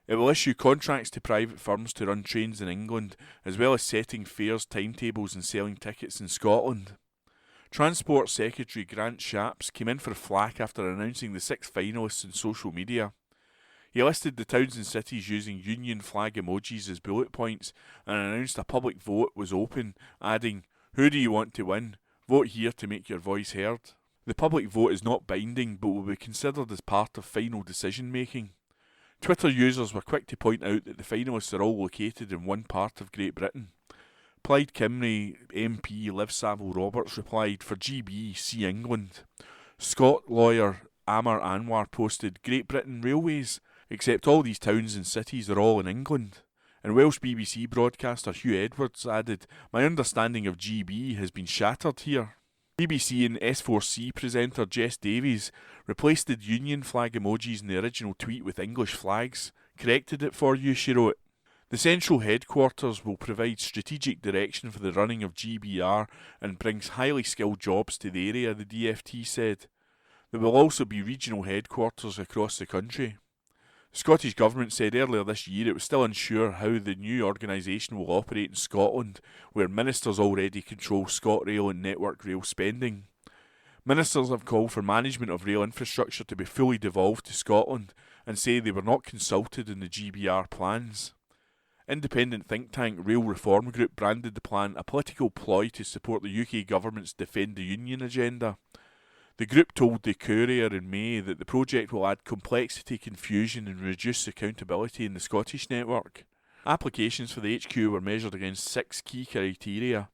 It will issue contracts to private firms to run trains in England, as well as setting fares, timetables and selling tickets in Scotland. Transport Secretary Grant Shapps came in for flack after announcing the 6 finalists on social media. He listed the towns and cities using Union flag emojis as bullet points and announced a public vote was open, adding, "Who do you want to win? Vote here to make your voice heard." The public vote is not binding but will be considered as part of final decision making. Twitter users were quick to point out that the finalists are all located in one part of Great Britain. Plaid Cymru MP Liv Saville Roberts replied, "For GB, see England." Scot lawyer Amar Anwar posted, "Great Britain Railways, except all these towns and cities are all in England." And Welsh BBC broadcaster Hugh Edwards added, "My understanding of GB has been shattered here." BBC and S4C presenter Jess Davies replaced the Union flag emojis in the original tweet with English flags. "Corrected it for you," she wrote. The central headquarters will provide strategic direction for the running of GBR and brings highly skilled jobs to the area, the DfT said. There will also be regional headquarters across the country. The Scottish Government said earlier this year it was still unsure how the new organisation will operate in Scotland, where ministers already control ScotRail and Network Rail spending. Ministers have called for management of rail infrastructure to be fully devolved to Scotland and say they were not consulted in the GBR plans. Independent think tank Rail Reform Group branded the plan a political ploy to support the UK Government's Defend the Union agenda. The group told the Courier in May that the project will add complexity, confusion and reduce accountability in the Scottish network. Applications for the HQ were measured against 6 key criteria: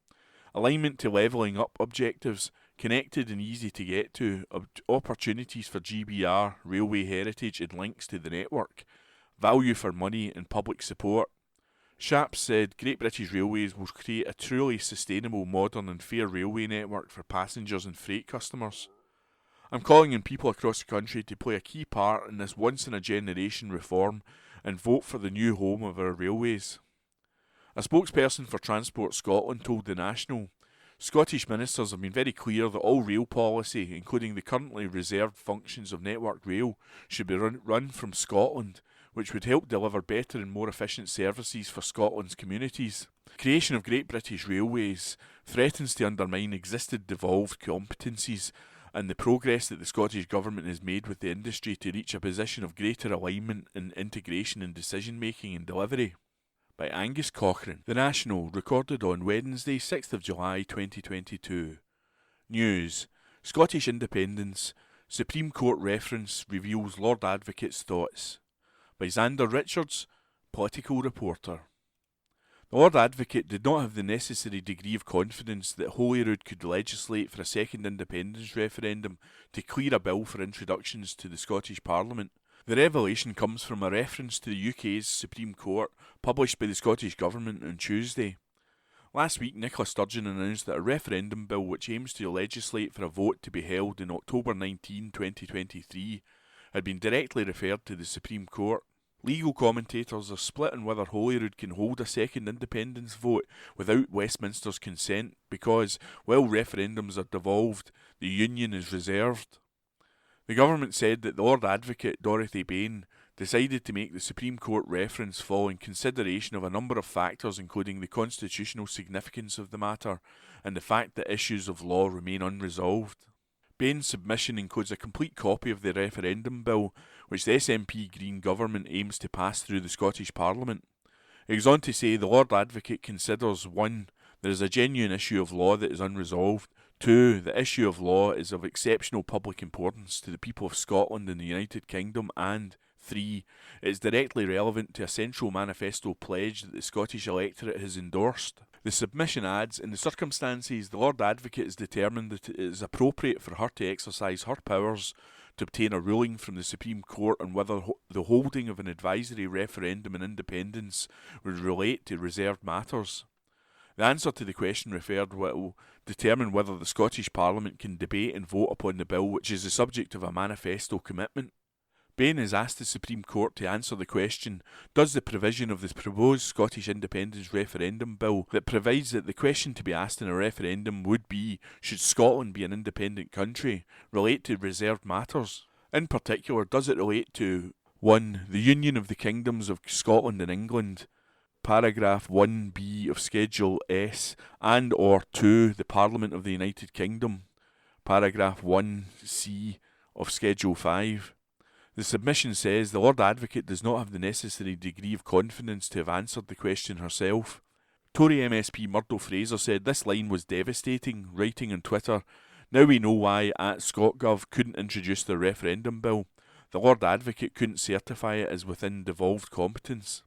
alignment to levelling up objectives, connected and easy to get to, opportunities for GBR, railway heritage and links to the network, value for money and public support. Shapps said Great British Railways will create a truly sustainable, modern and fair railway network for passengers and freight customers. "I'm calling on people across the country to play a key part in this once-in-a-generation reform and vote for the new home of our railways." A spokesperson for Transport Scotland told The National, "Scottish ministers have been very clear that all rail policy, including the currently reserved functions of Network Rail, should be run from Scotland, which would help deliver better and more efficient services for Scotland's communities. Creation of Great British Railways threatens to undermine existing devolved competencies and the progress that the Scottish Government has made with the industry to reach a position of greater alignment and integration in decision-making and delivery." By Angus Cochrane. The National, recorded on Wednesday 6th of July 2022. News. Scottish independence. Supreme Court reference reveals Lord Advocate's thoughts. By Xander Richards, political reporter. The Lord Advocate did not have the necessary degree of confidence that Holyrood could legislate for a second independence referendum to clear a bill for introductions to the Scottish Parliament. The revelation comes from a reference to the UK's Supreme Court, published by the Scottish Government on Tuesday. Last week, Nicola Sturgeon announced that a referendum bill which aims to legislate for a vote to be held in October 19, 2023, had been directly referred to the Supreme Court. Legal commentators are split on whether Holyrood can hold a second independence vote without Westminster's consent because, while referendums are devolved, the Union is reserved. The government said that the Lord Advocate, Dorothy Bain, decided to make the Supreme Court reference following consideration of a number of factors including the constitutional significance of the matter and the fact that issues of law remain unresolved. Bain's submission includes a complete copy of the referendum bill, which the SNP Green government aims to pass through the Scottish Parliament. It goes on to say the Lord Advocate considers 1. There is a genuine issue of law that is unresolved. 2. The issue of law is of exceptional public importance to the people of Scotland and the United Kingdom. And 3. It is directly relevant to a central manifesto pledge that the Scottish electorate has endorsed. The submission adds, in the circumstances, the Lord Advocate has determined that it is appropriate for her to exercise her powers to obtain a ruling from the Supreme Court on whether the holding of an advisory referendum on independence would relate to reserved matters. The answer to the question referred will determine whether the Scottish Parliament can debate and vote upon the bill which is the subject of a manifesto commitment. Bain has asked the Supreme Court to answer the question, does the provision of the proposed Scottish Independence Referendum Bill that provides that the question to be asked in a referendum would be, should Scotland be an independent country, relate to reserved matters? In particular, does it relate to 1. The Union of the Kingdoms of Scotland and England, paragraph 1b of Schedule S, and or 2. The Parliament of the United Kingdom, paragraph 1c of Schedule 5. The submission says the Lord Advocate does not have the necessary degree of confidence to have answered the question herself. Tory MSP Murdo Fraser said this line was devastating, writing on Twitter, "Now we know why @ScotGov couldn't introduce the referendum bill. The Lord Advocate couldn't certify it as within devolved competence."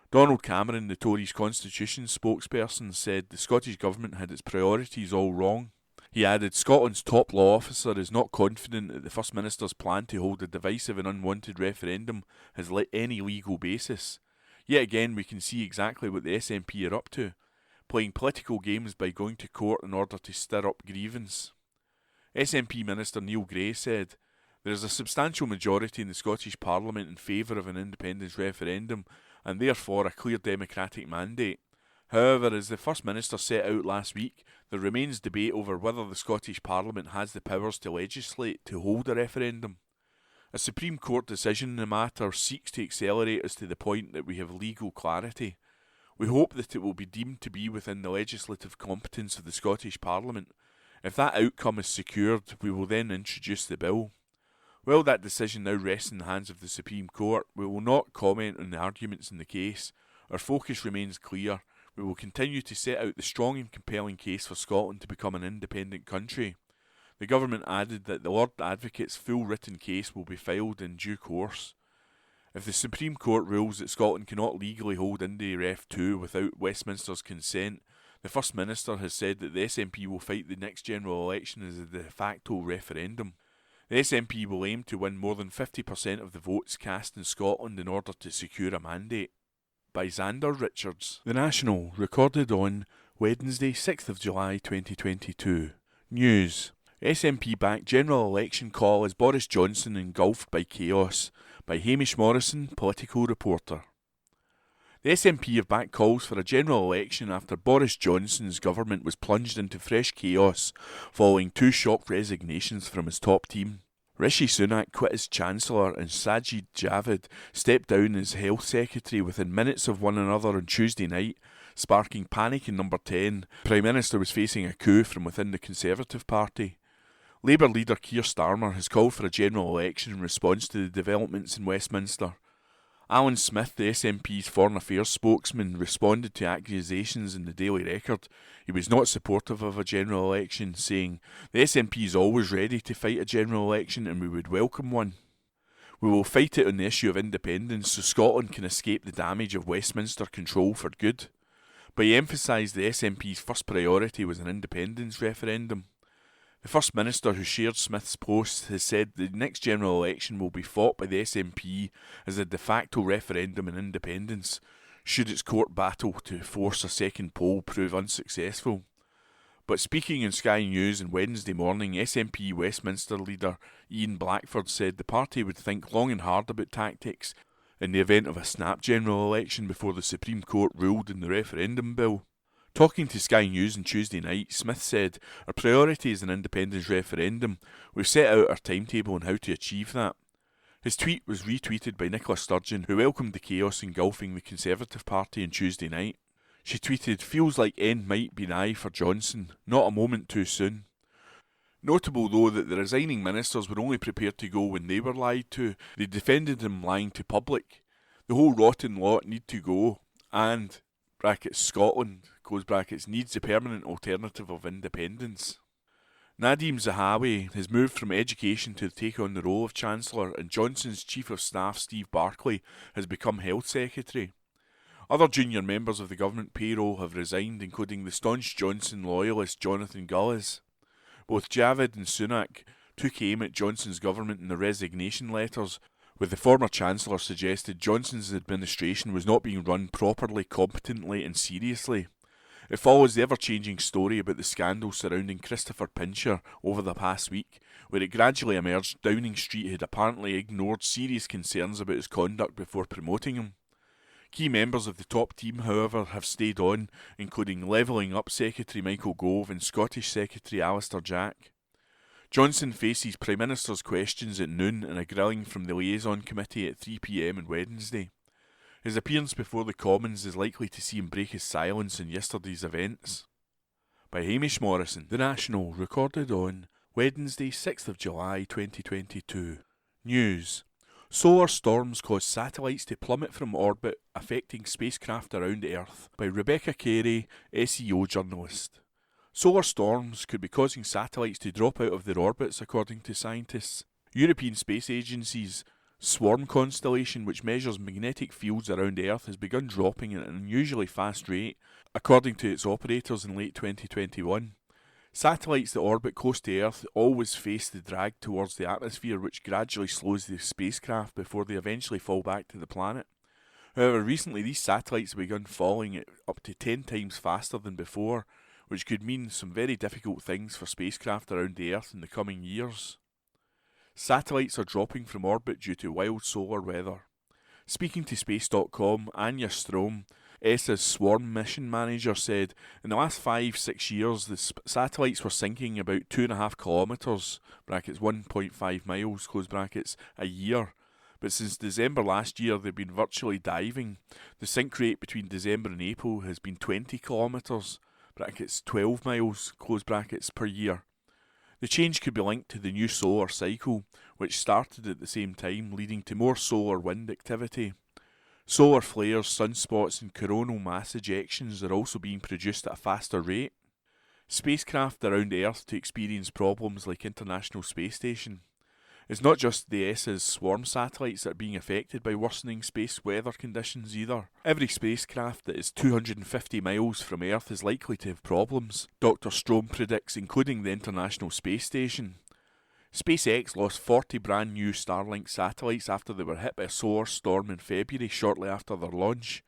Donald Cameron, the Tories' constitution spokesperson, said the Scottish Government had its priorities all wrong. He added, Scotland's top law officer is not confident that the First Minister's plan to hold a divisive and unwanted referendum has any legal basis. Yet again, we can see exactly what the SNP are up to, playing political games by going to court in order to stir up grievance. SNP Minister Neil Gray said, "There is a substantial majority in the Scottish Parliament in favour of an independence referendum and therefore a clear democratic mandate. However, as the First Minister set out last week, there remains debate over whether the Scottish Parliament has the powers to legislate to hold a referendum. A Supreme Court decision in the matter seeks to accelerate us to the point that we have legal clarity. We hope that it will be deemed to be within the legislative competence of the Scottish Parliament. If that outcome is secured, we will then introduce the bill. While that decision now rests in the hands of the Supreme Court, we will not comment on the arguments in the case. Our focus remains clear. We will continue to set out the strong and compelling case for Scotland to become an independent country." The government added that the Lord Advocate's full written case will be filed in due course. If the Supreme Court rules that Scotland cannot legally hold Indy Ref 2 without Westminster's consent, the First Minister has said that the SNP will fight the next general election as a de facto referendum. The SNP will aim to win more than 50% of the votes cast in Scotland in order to secure a mandate. By Xander Richards. The National, recorded on Wednesday, 6th of July 2022. News. SNP-backed general election call as Boris Johnson engulfed by chaos. By Hamish Morrison, political reporter. The SNP have backed calls for a general election after Boris Johnson's government was plunged into fresh chaos following 2 shock resignations from his top team. Rishi Sunak quit as Chancellor and Sajid Javid stepped down as Health Secretary within minutes of one another on Tuesday night, sparking panic in Number 10. The Prime Minister was facing a coup from within the Conservative Party. Labour leader Keir Starmer has called for a general election in response to the developments in Westminster. Alan Smith, the SNP's Foreign Affairs spokesman, responded to accusations in the Daily Record. He was not supportive of a general election, saying, "The SNP is always ready to fight a general election and we would welcome one. We will fight it on the issue of independence so Scotland can escape the damage of Westminster control for good." But he emphasised the SNP's first priority was an independence referendum. The First Minister, who shared Smith's post, has said the next general election will be fought by the SNP as a de facto referendum in independence, should its court battle to force a second poll prove unsuccessful. But speaking on Sky News on Wednesday morning, SNP Westminster leader Ian Blackford said the party would think long and hard about tactics in the event of a snap general election before the Supreme Court ruled in the referendum bill. Talking to Sky News on Tuesday night, Smith said, "Our priority is an independence referendum. We've set out our timetable on how to achieve that." His tweet was retweeted by Nicola Sturgeon, who welcomed the chaos engulfing the Conservative Party on Tuesday night. She tweeted, "Feels like end might be nigh for Johnson, not a moment too soon." Notable though that the resigning ministers were only prepared to go when they were lied to. They defended him lying to public. The whole rotten lot need to go, and Scotland, needs a permanent alternative of independence. Nadeem Zahawi has moved from education to take on the role of Chancellor, and Johnson's Chief of Staff Steve Barclay has become Health Secretary. Other junior members of the government payroll have resigned, including the staunch Johnson loyalist Jonathan Gullis. Both Javid and Sunak took aim at Johnson's government in their resignation letters, with the former Chancellor suggested Johnson's administration was not being run properly, competently and seriously. It follows the ever-changing story about the scandal surrounding Christopher Pincher over the past week, where it gradually emerged Downing Street had apparently ignored serious concerns about his conduct before promoting him. Key members of the top team, however, have stayed on, including Levelling Up Secretary Michael Gove and Scottish Secretary Alistair Jack. Johnson faces Prime Minister's questions at noon and a grilling from the Liaison Committee at 3 p.m. on Wednesday. His appearance before the Commons is likely to see him break his silence in yesterday's events. By Hamish Morrison, The National, recorded on Wednesday, 6th of July 2022. News. Solar storms cause satellites to plummet from orbit, affecting spacecraft around Earth. By Rebecca Carey, SEO journalist. Solar storms could be causing satellites to drop out of their orbits, according to scientists. European Space Agency's Swarm constellation, which measures magnetic fields around Earth, has begun dropping at an unusually fast rate, according to its operators in late 2021. Satellites that orbit close to Earth always face the drag towards the atmosphere, which gradually slows the spacecraft before they eventually fall back to the planet. However, recently these satellites have begun falling at up to 10 times faster than before, which could mean some very difficult things for spacecraft around the Earth in the coming years. Satellites are dropping from orbit due to wild solar weather. Speaking to Space.com, Anja Strom, ESA's Swarm mission manager, said, in the last 5-6 years the satellites were sinking about 2.5 kilometres, brackets 1.5 miles, close brackets, a year. But since December last year they've been virtually diving. The sink rate between December and April has been 20 kilometres, brackets 12 miles, close brackets, per year. The change could be linked to the new solar cycle, which started at the same time, leading to more solar wind activity. Solar flares, sunspots and coronal mass ejections are also being produced at a faster rate. Spacecraft around Earth to experience problems like International Space Station. It's not just the ESA's Swarm satellites that are being affected by worsening space weather conditions either. Every spacecraft that is 250 miles from Earth is likely to have problems, Dr. Strom predicts, including the International Space Station. SpaceX lost 40 brand new Starlink satellites after they were hit by a solar storm in February, shortly after their launch.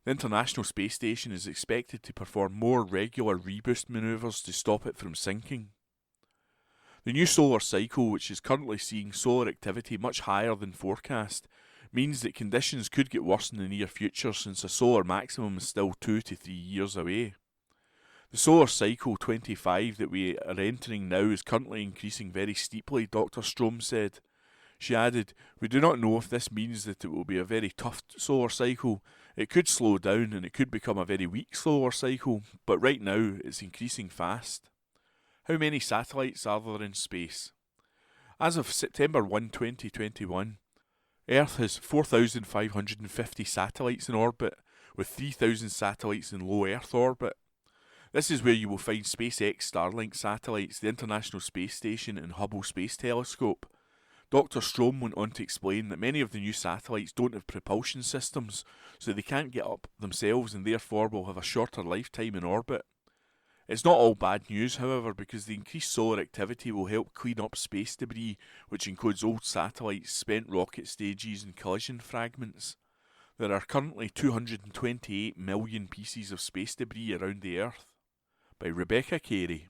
The International Space Station is expected to perform more regular reboost manoeuvres to stop it from sinking. The new solar cycle, which is currently seeing solar activity much higher than forecast, means that conditions could get worse in the near future, since a solar maximum is still 2 to 3 years away. The solar cycle 25 that we are entering now is currently increasing very steeply, Dr. Strom said. She added, "We do not know if this means that it will be a very tough solar cycle. It could slow down and it could become a very weak solar cycle, but right now it's increasing fast." How many satellites are there in space? As of September 1, 2021, Earth has 4,550 satellites in orbit, with 3,000 satellites in low Earth orbit. This is where you will find SpaceX Starlink satellites, the International Space Station and Hubble Space Telescope. Dr. Strom went on to explain that many of the new satellites don't have propulsion systems, so they can't get up themselves and therefore will have a shorter lifetime in orbit. It's not all bad news, however, because the increased solar activity will help clean up space debris, which includes old satellites, spent rocket stages and collision fragments. There are currently 228 million pieces of space debris around the Earth. By Rebecca Carey.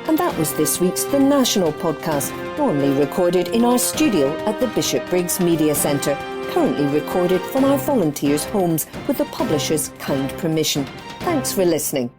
And that was this week's The National podcast, normally recorded in our studio at the Bishopbriggs Media Centre, currently recorded from our volunteers' homes with the publisher's kind permission. Thanks for listening.